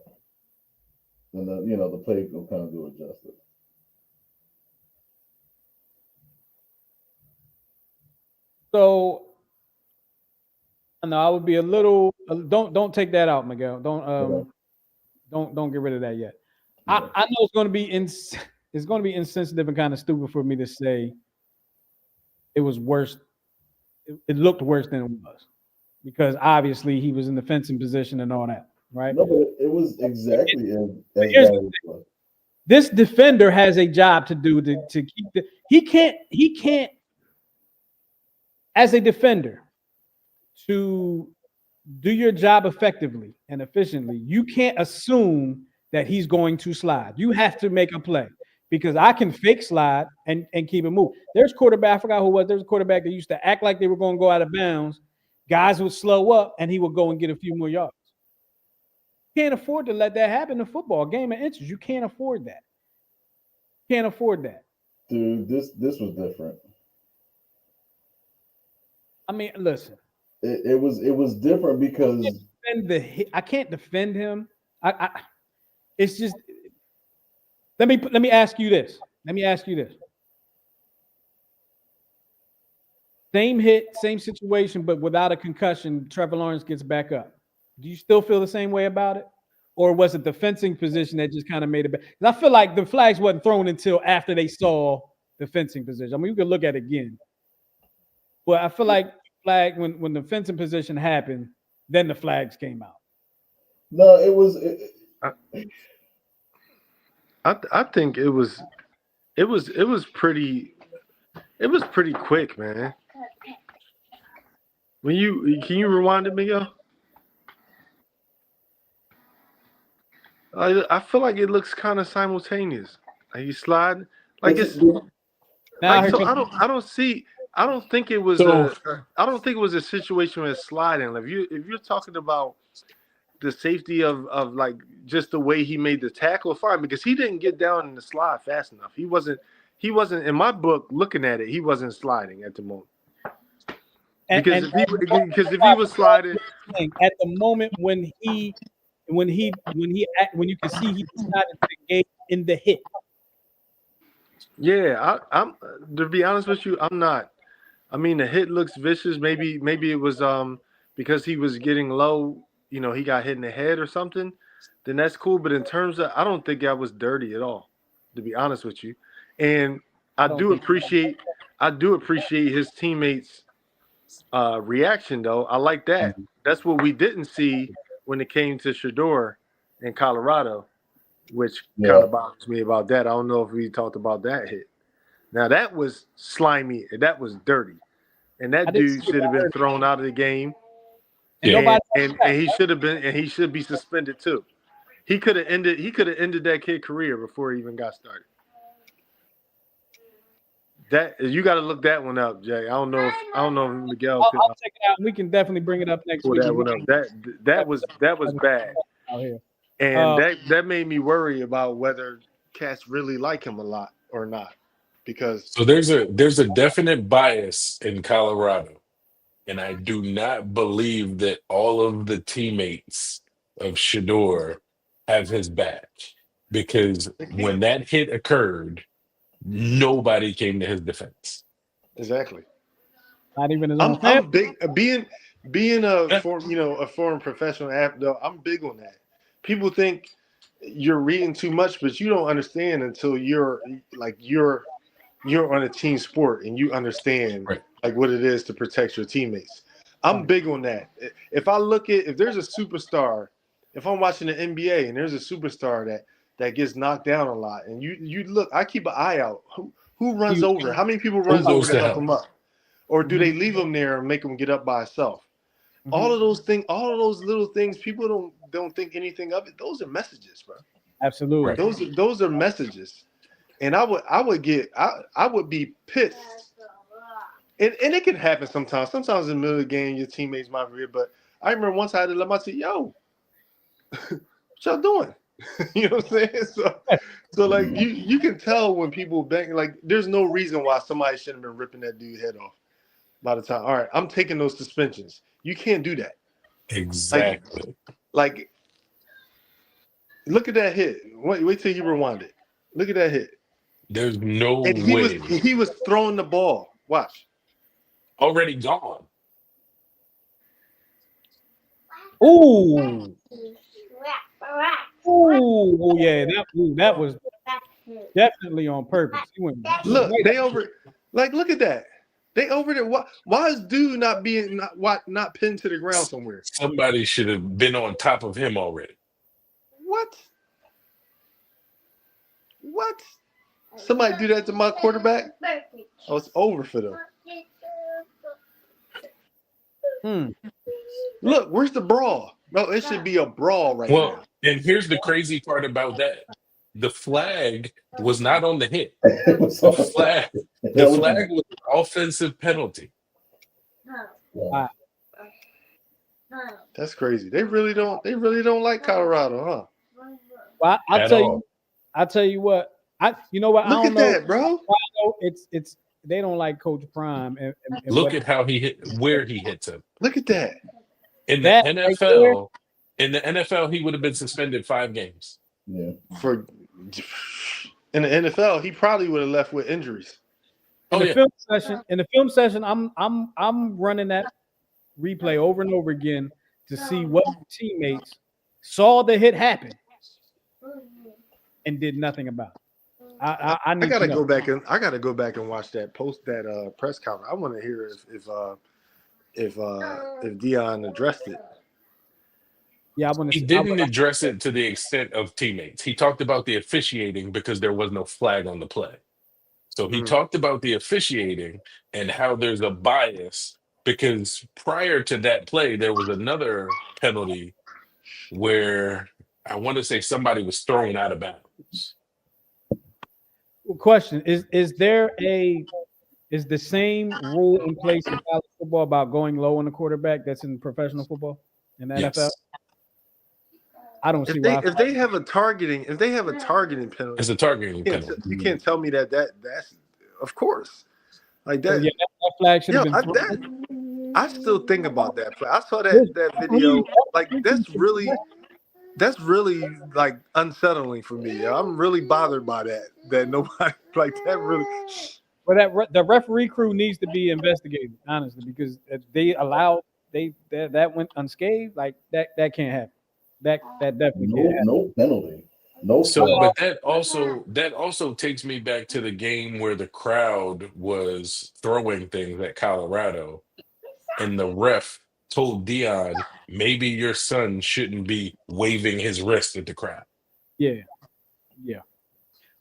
and the play will kind of do it justice. So no, I would be a little. Don't take that out, Miguel. Don't get rid of that yet. Okay. I know it's going to be insensitive and kind of stupid for me to say it was worse. It looked worse than it was because obviously he was in the fencing position and all that, right? No, but it was exactly as bad Here's as it was. This defender has a job to do to keep the. He can't as a defender to do your job effectively and efficiently. You can't assume that he's going to slide. You have to make a play because I can fake slide and keep it moving. There's quarterback, I forgot who it was. There's a quarterback that used to act like they were going to go out of bounds. Guys would slow up and he would go and get a few more yards. You can't afford to let that happen in football. Game of inches. You can't afford that. Can't afford that. Dude, this was different. I mean, listen. It was different because I can't defend him. It's just let me ask you this. Same hit, same situation, but without a concussion, Trevor Lawrence gets back up. Do you still feel the same way about it? Or was it the fencing position that just kind of made it better? Because I feel like the flags wasn't thrown until after they saw the fencing position. I mean, you can look at it again. But I feel like flag when the fencing position happened, then the flags came out. no, it was. I think it was pretty quick, man. Can you rewind it, Miguel? I feel like it looks kind of simultaneous. Like you slide, like it's. Now Like, so I don't think it was a situation where it's sliding. If you're talking about the safety of like just the way he made the tackle, fine, because he didn't get down in the slide fast enough. He wasn't in my book looking at it. He wasn't sliding at the moment. Because if he was sliding at the moment when you can see he decided to engage in the hit. Yeah, I'm to be honest with you, I'm not. I mean, the hit looks vicious. Maybe it was because he was getting low. He got hit in the head or something. Then that's cool. But in terms of, I don't think that was dirty at all. To be honest with you, and I do appreciate his teammates' reaction though. I like that. That's what we didn't see when it came to Shador in Colorado, which kind of bothers me about that. I don't know if we talked about that hit. Now that was slimy and that was dirty, and that dude should have been thrown out of the game. And Yeah. nobody. And he should have been, and he should be suspended too. He could have ended that kid's career before he even got started. That you got to look that one up, Jay. I don't know if Miguel I'll, could I'll check it out. We can definitely bring it up next pull week. that one up. That was bad, out here. and that made me worry about whether cats really like him a lot or not, because So there's a definite bias in Colorado, and I do not believe that all of the teammates of Shador have his back, because when that hit occurred, nobody came to his defense. exactly. Not even his own family. I'm big being a Yeah. foreign professional athlete. Though, I'm big on that. People think you're reading too much, but you don't understand until you're on a team sport and you understand Right. like what it is to protect your teammates. I'm big on that. If there's a superstar, if I'm watching the NBA and there's a superstar that gets knocked down a lot, and you look, I keep an eye out. Who runs over? How many people runs over goes to to help help? him up? Or do they leave him there and make him get up by himself? All of those things, all of those little things, people don't think anything of it. Those are messages, bro. Absolutely. Right. Those are messages. And I would be pissed. And it can happen sometimes. Sometimes in the middle of the game, your teammates might read, but I remember once I had to let my team, yo, what y'all doing? You know what I'm saying? So like you can tell when people bang, like there's no reason why somebody shouldn't have been ripping that dude's head off by the time. All right, I'm taking those suspensions. You can't do that. Exactly. Like look at that hit. Wait till you rewind it. Look at that hit. There's no And way. he was throwing the ball. Watch. Already gone. Ooh. Ooh, yeah, that was definitely on purpose. He went Look, right they over. Like, look at that. They over there. Why is dude not pinned to the ground somewhere? Somebody should have been on top of him already. What? Somebody do that to my quarterback? Oh, it's over for them. Look, where's the brawl? No, it should be a brawl right Well, now. and here's the crazy part about that. The flag was not on the hit. It was The on- flag was an offensive penalty. Wow. That's crazy. They really don't like Colorado, huh? Well, I'll At tell all. you. I'll tell you what. You know what? I Look don't at know. that, bro. It's they don't like Coach Prime. And Look at how he hit, where he hits him. Look at that. In the That right NFL, he would have been suspended 5 games. Yeah. For in the NFL, he probably would have left with injuries. In Oh, the yeah. film session, I'm running that replay over and over again to see what teammates saw the hit happen and did nothing about it. I need gotta to know. go back and watch that press conference. I want to hear if Dion addressed it. Yeah, I want to. He didn't address it to the extent of teammates. He talked about the officiating because there was no flag on the play. So he talked about the officiating and how there's a bias because prior to that play, there was another penalty where I want to say somebody was thrown out of bounds. Question: Is the same rule in place in college football about going low on the quarterback that's in professional football in the NFL? Yes. I don't see why. If they have a targeting penalty, It's a targeting penalty. you can't tell me that's of course like that. So yeah, that flag should have been. I still think about that. I saw that video. Like that's really like unsettling for me. I'm really bothered by that. That nobody like that really. But the referee crew needs to be investigated, honestly, because if they allowed that went unscathed, like that can't happen. That definitely can't happen. No penalty. No. So, foul. but that also takes me back to the game where the crowd was throwing things at Colorado, and the ref told Dion, maybe your son shouldn't be waving his wrist at the crowd. Yeah.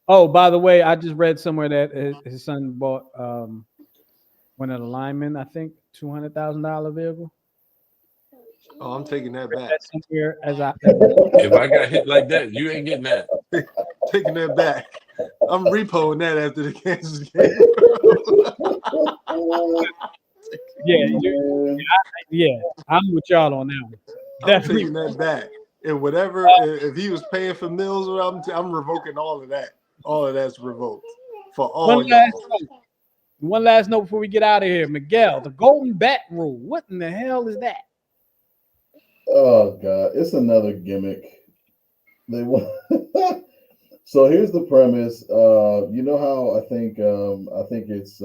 Oh, by the way, I just read somewhere that his son bought one of the linemen, I think, $200,000 vehicle. Oh, I'm taking that back. That's somewhere as I. If I got hit like that, you ain't getting that. Taking that back. I'm repoing that after the Kansas game. Yeah, I'm with y'all on that one. I'm Definitely. taking that back. And whatever, if he was paying for meals, I'm revoking all of that. All of that's revoked for all One last y'all. note. One last note before we get out of here, Miguel. The golden bat rule. What in the hell is that? Oh God, it's another gimmick. They want. So here's the premise. You know how I think it's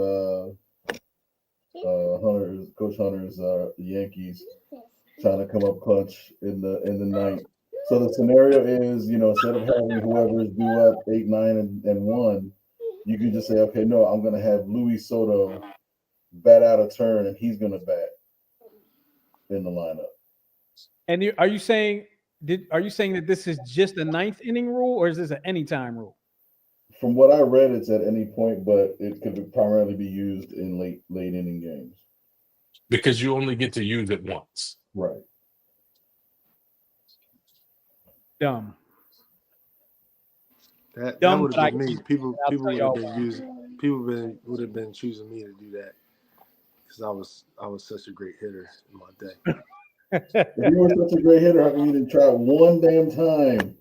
Hunter's Coach Hunter's Yankees trying to come up clutch in the ninth. So the scenario is, instead of having whoever's due up 8, 9, and 1, you can just say, okay, no, I'm gonna have Luis Soto bat out a turn and he's gonna bat in the lineup. And are you saying that this is just a ninth inning rule, or is this an anytime rule? From what I read, it's at any point, but it could primarily be used in late inning games. Because you only get to use it once. Right. Dumb. That Dumb, would but have been me. People I'll would tell have y'all. been using. People would have been choosing me to do that because I was such a great hitter in my day. If you were such a great hitter, how come you didn't try it one damn time?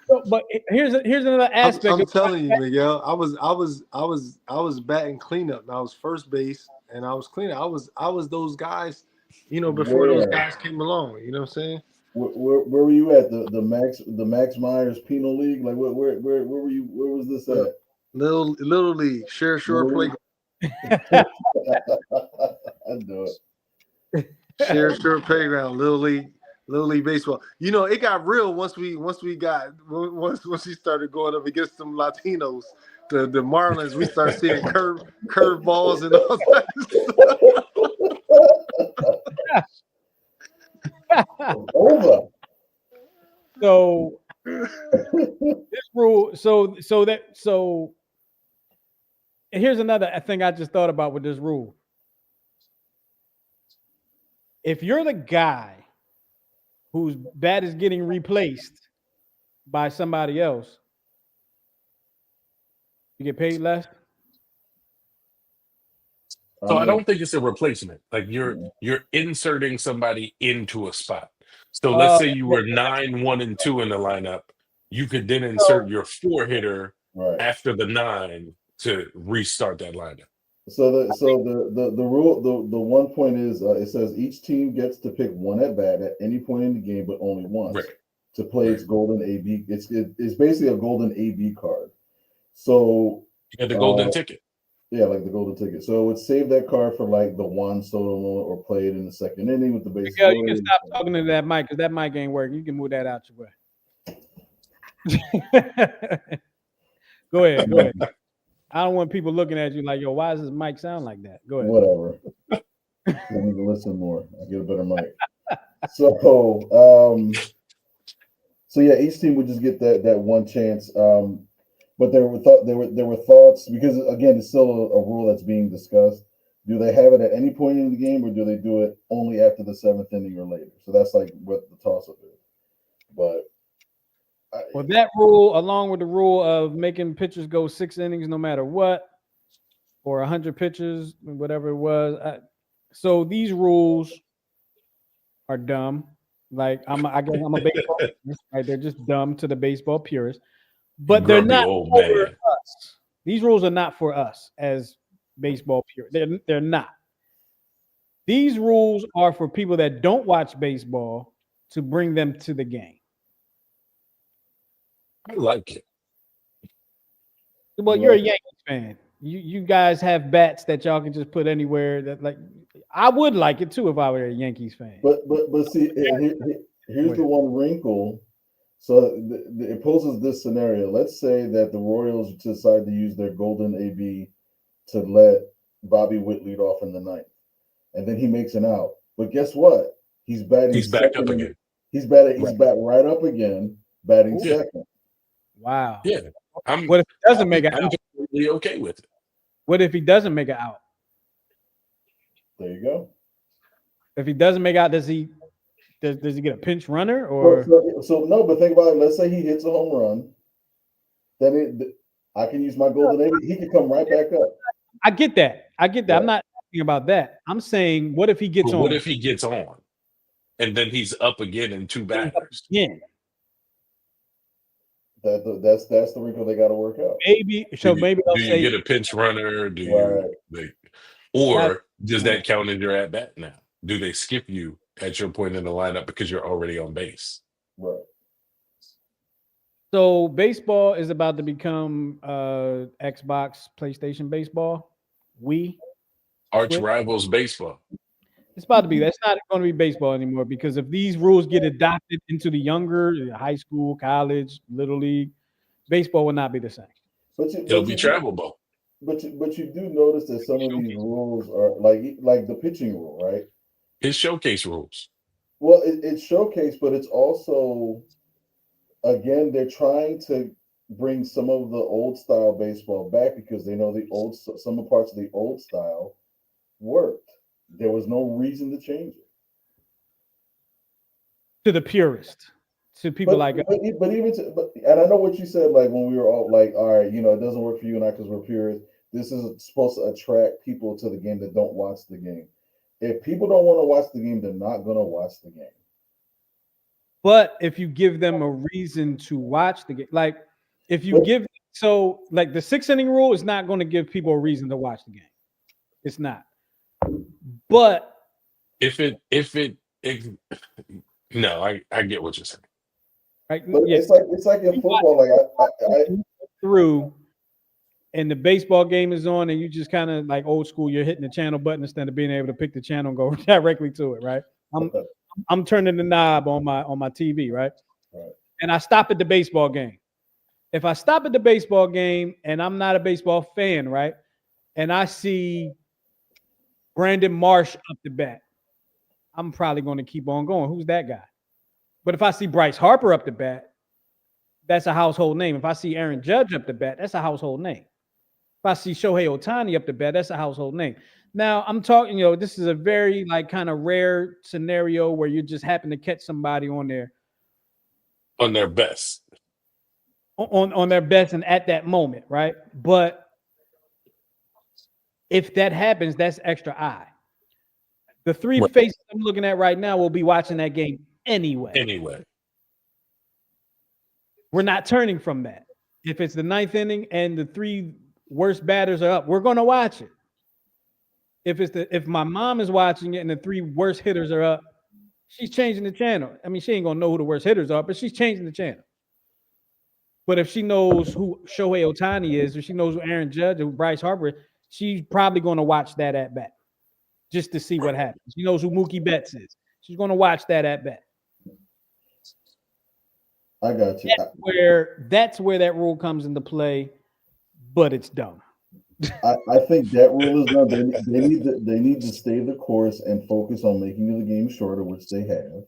So, but here's another aspect. I'm telling you, Miguel. I was batting cleanup. And I was first base, and I was cleanup. I was those guys, before those guys came along. You know what I'm saying? Where were you at the Max Myers Penal League? Like where were you? Where was this at? Little league, share short playground. I know it. Share short playground, little league baseball. It got real once we started going up against some Latinos, the Marlins. We started seeing curve balls and all that stuff. Over. So this rule. So here's another thing I just thought about with this rule. If you're the guy whose bat is getting replaced by somebody else, you get paid less. So I don't think it's a replacement. Like you're inserting somebody into a spot. So let's say you were 9, 1, and 2 in the lineup. You could then insert your 4 hitter after the 9 to restart that lineup. So the rule the 1 point is it says each team gets to pick one at bat at any point in the game, but only once to play its golden AB. It's basically a golden AB card. So you get the golden ticket. Yeah, like the golden ticket. So it would save that card for like the Juan Soto moment or play it in the second inning with the base. Miguel, you can stop talking to that mic because that mic ain't working. You can move that out your way. Go ahead. I don't want people looking at you like, yo, why does this mic sound like that? Go ahead. Whatever. I need to listen more. I get a better mic. So yeah, each team would just get that one chance. But there were thoughts because again, it's still a rule that's being discussed. Do they have it at any point in the game, or do they do it only after the 7th inning or later? So that's like what the toss-up is. But that rule, along with the rule of making pitchers go 6 innings no matter what, or 100 pitches, whatever it was. So these rules are dumb. Like I guess I'm a baseball purist, right? They're just dumb to the baseball purists. But they're not for us. These rules are not for us as baseball purists. They're not. These rules are for people that don't watch baseball to bring them to the game. I like it. Well, you're a Yankees fan. You guys have bats that y'all can just put anywhere. That like, I would like it too if I were a Yankees fan. But see, here's the one wrinkle. So it poses this scenario. Let's say that the Royals decide to use their golden AB to let Bobby Witt lead off in the 9th, and then he makes an out. But guess what? He's batting. He's back up again. He's batting. He's back right up again, batting second. Wow. Yeah. What if he doesn't make it out? I'm completely okay with it. What if he doesn't make it out? There you go. If he doesn't make out, does he get a pinch runner So, or? so no, but think about it. Let's say he hits a home run, then I can use my golden age. He can come right back up. I get that. Yeah. I'm not asking about that. I'm saying, what if he gets But on? what if he gets on and then he's up again in 2 batters? again? That's the wrinkle they got to work out. Maybe so. Maybe they'll Do you say get a pinch runner? Do Right. you like, that- or does that count as your at bat now? Do they skip you at your point in the lineup because you're already on base? Right. so. Baseball is about to become Xbox, PlayStation baseball. Arch Switch? rivals baseball. It's about to be. That's not going to be baseball anymore because if these rules get adopted into the younger high school, college, little league, baseball will not be the same. But It'll be travel ball. But you do notice that some of these rules are like the pitching rule, right? It's showcase rules. Well, it's showcased, but it's also, again, they're trying to bring some of the old style baseball back because they know some parts of the old style worked. There was no reason to change it. To the purist, to people But and I know what you said, like when we were all like, all right, it doesn't work for you and I because we're purists. This is supposed to attract people to the game that don't watch the game. If people don't want to watch the game, they're not going to watch the game. But if you give them a reason to watch the game, like if you like the 6-inning rule is not going to give people a reason to watch the game. It's not. But no, I get what you're saying. Right? But it's like in football, like I through and the baseball game is on and you just kind of like old school, you're hitting the channel button instead of being able to pick the channel and go directly to it, right? I'm turning the knob on my TV, right? And I stop at the baseball game. If I stop at the baseball game and I'm not a baseball fan, right? And I see Brandon Marsh up the bat, I'm probably going to keep on going. Who's that guy? But if I see Bryce Harper up the bat, that's a household name. If I see Aaron Judge up the bat, that's a household name. If I see Shohei Ohtani up the bat, that's a household name. Now I'm talking, this is a very like kind of rare scenario where you just happen to catch somebody on their best. On their best and at that moment, right? But if that happens, that's extra eye. The three faces I'm looking at right now will be watching that game anyway. We're not turning from that. If it's the 9th inning and the 3 worst batters are up, we're going to watch it. If my mom is watching it and the 3 worst hitters are up, she's changing the channel. I mean, she ain't going to know who the worst hitters are, but she's changing the channel. But if she knows who Shohei Ohtani is, or she knows who Aaron Judge or Bryce Harper, she's probably going to watch that at bat just to see what happens. She knows who Mookie Betts is. She's going to watch that at bat. I got you. That's where that rule comes into play, but it's dumb. I think that rule is dumb. They need to stay the course and focus on making the game shorter, which they have.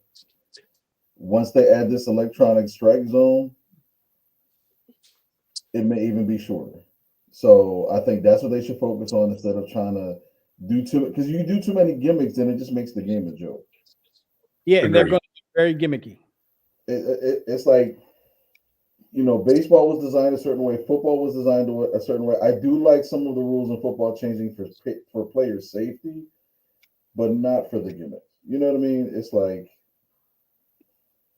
Once they add this electronic strike zone, it may even be shorter. So I think that's what they should focus on instead of trying to do too, because you do too many gimmicks, then it just makes the game a joke. Yeah, and they're going to be very gimmicky. It's like, baseball was designed a certain way, football was designed a certain way. I do like some of the rules in football changing for player safety, but not for the gimmicks. You know what I mean? It's like,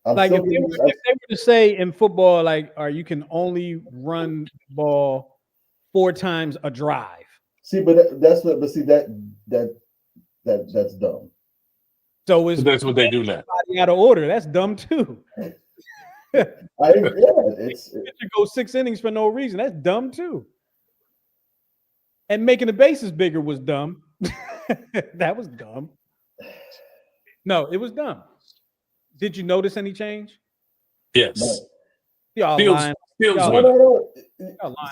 if they were to say in football, like, you can only run the ball 4 times a drive. See, but that's dumb. So that's what they do now. Out of order. That's dumb too. It's go 6 innings for no reason. That's dumb too. And making the bases bigger was dumb. That was dumb. No, it was dumb. Did you notice any change? Yes. Y'all lying.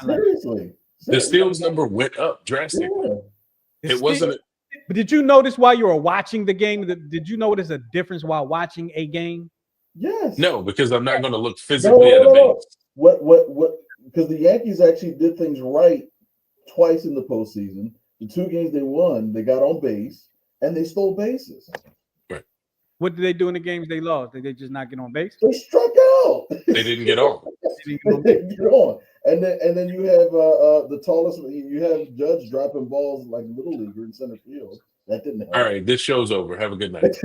Seriously. The steals number went up drastically. Yeah. It wasn't. But did you notice while you were watching the game? Did you notice a difference while watching a game? Yes. No, because I'm not going to look physically at a base. What? Because the Yankees actually did things right twice in the postseason. The 2 games they won, they got on base and they stole bases. What did they do in the games they lost? Did they just not get on base? They struck out. They didn't get on. They didn't get on. And then you have the tallest. You have Judge dropping balls like little leaguer in center field. That didn't help. All right, this show's over. Have a good night.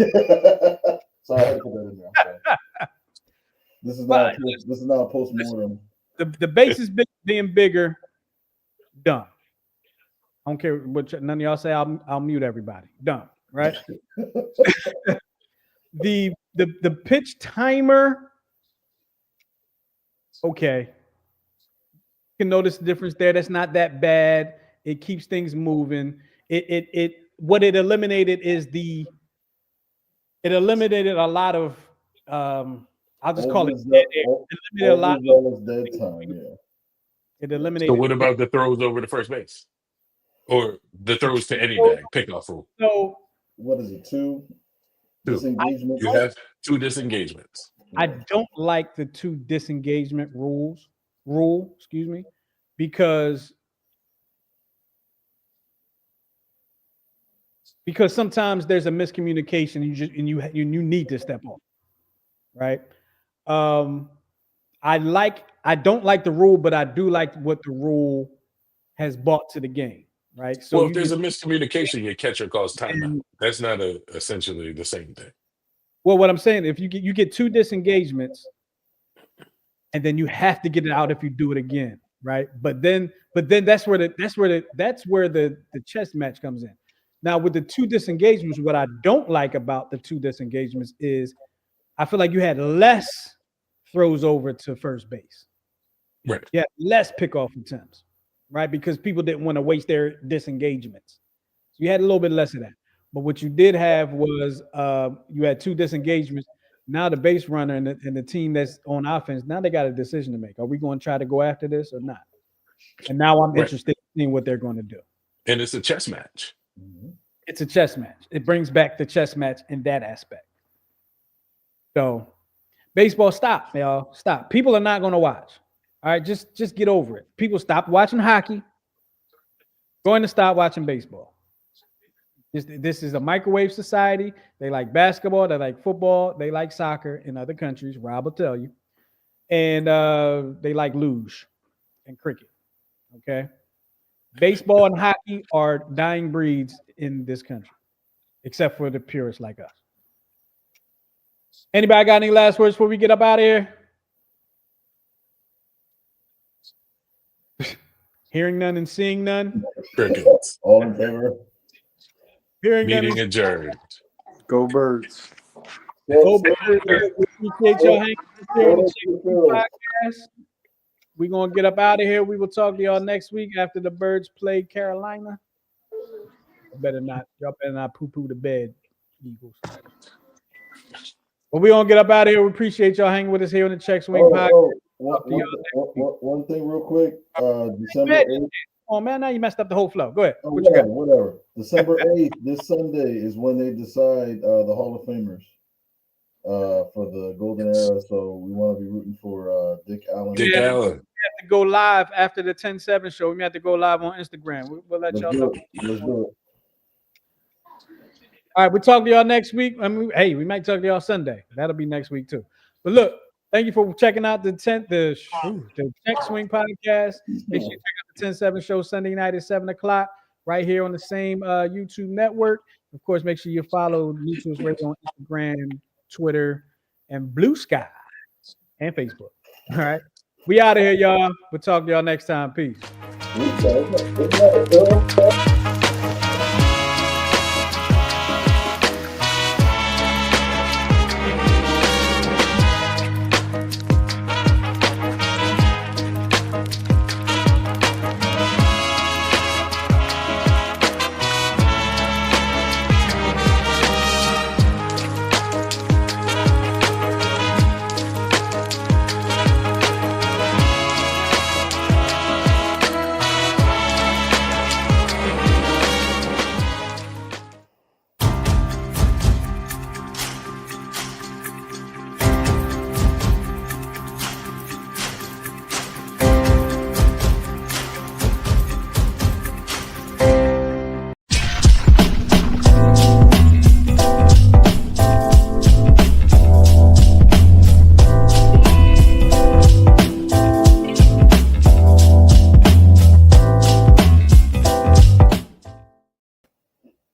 Sorry, I had to put that in there. This is not a post-mortem. The bases being bigger, dumb. I don't care what none of y'all say. I'll mute everybody. Dumb, right? the pitch timer. Okay, you can notice the difference there. That's not that bad. It keeps things moving. What it eliminated is it eliminated a lot of I'll just call it dead air. It eliminated a lot of dead time. Yeah. It eliminated. So what about the throws over to first base, or the throws to any bag pickoff rule? So what is it? Two disengagements. You have 2 disengagements. I don't like the 2 disengagement rule. Excuse me, because sometimes there's a miscommunication. You need to step on, right? I don't like the rule, but I do like what the rule has brought to the game, right? So well, if there's a miscommunication, your catcher calls timeout. That's not essentially the same thing. Well, what I'm saying, if you get 2 disengagements, and then you have to get it out if you do it again, right? But then that's where the chess match comes in. Now with the 2 disengagements, what I don't like about the 2 disengagements is I feel like you had less throws over to first base. Right. Yeah, less pickoff attempts, right? Because people didn't want to waste their disengagements. So you had a little bit less of that. But what you did have was you had 2 disengagements. Now the base runner and the team that's on offense, now they got a decision to make. Are we going to try to go after this or not? And now I'm interested in seeing what they're going to do. And it's a chess match. It's a chess match. It brings back the chess match in that aspect. So baseball, stop, y'all. Stop. People are not going to watch. All right, just get over it. People stop watching hockey. Going to stop watching baseball. This is a microwave society. They like basketball. They like football. They like soccer in other countries. Rob will tell you. And they like luge and cricket. Okay. Baseball and hockey are dying breeds in this country, except for the purists like us. Anybody got any last words before we get up out of here? Hearing none and seeing none. Crickets. All in favor? Hearing none. Meeting adjourned. Go Birds. Go Birds. We appreciate y'all hanging here on the podcast. We're going to get up out of here. We will talk to y'all next week after the Birds play Carolina. Y'all better not poo-poo the bed, Eagles. But we're going to get up out of here. We appreciate y'all hanging with us here on the Check Swing podcast. One thing real quick. December 8th. Oh, man, now you messed up the whole flow. Go ahead. Oh, whatever. December 8th, this Sunday, is when they decide the Hall of Famers for the Golden Era. So we want to be rooting for Dick Allen. Dick Allen. We have to go live after the 10-7 show. We have to go live on Instagram. We'll let y'all know. Let's do it. All right, we'll talk to y'all next week. I mean, hey, we might talk to y'all Sunday. That'll be next week too. But look, thank you for checking out the Check Swing podcast. Make sure you check out the 10-7 show Sunday night at 7:00 right here on the same YouTube network. Of course, make sure you follow YouTube's Radio on Instagram, Twitter, and Blue Sky, and Facebook. All right, we out of here, y'all. We'll talk to y'all next time. Peace.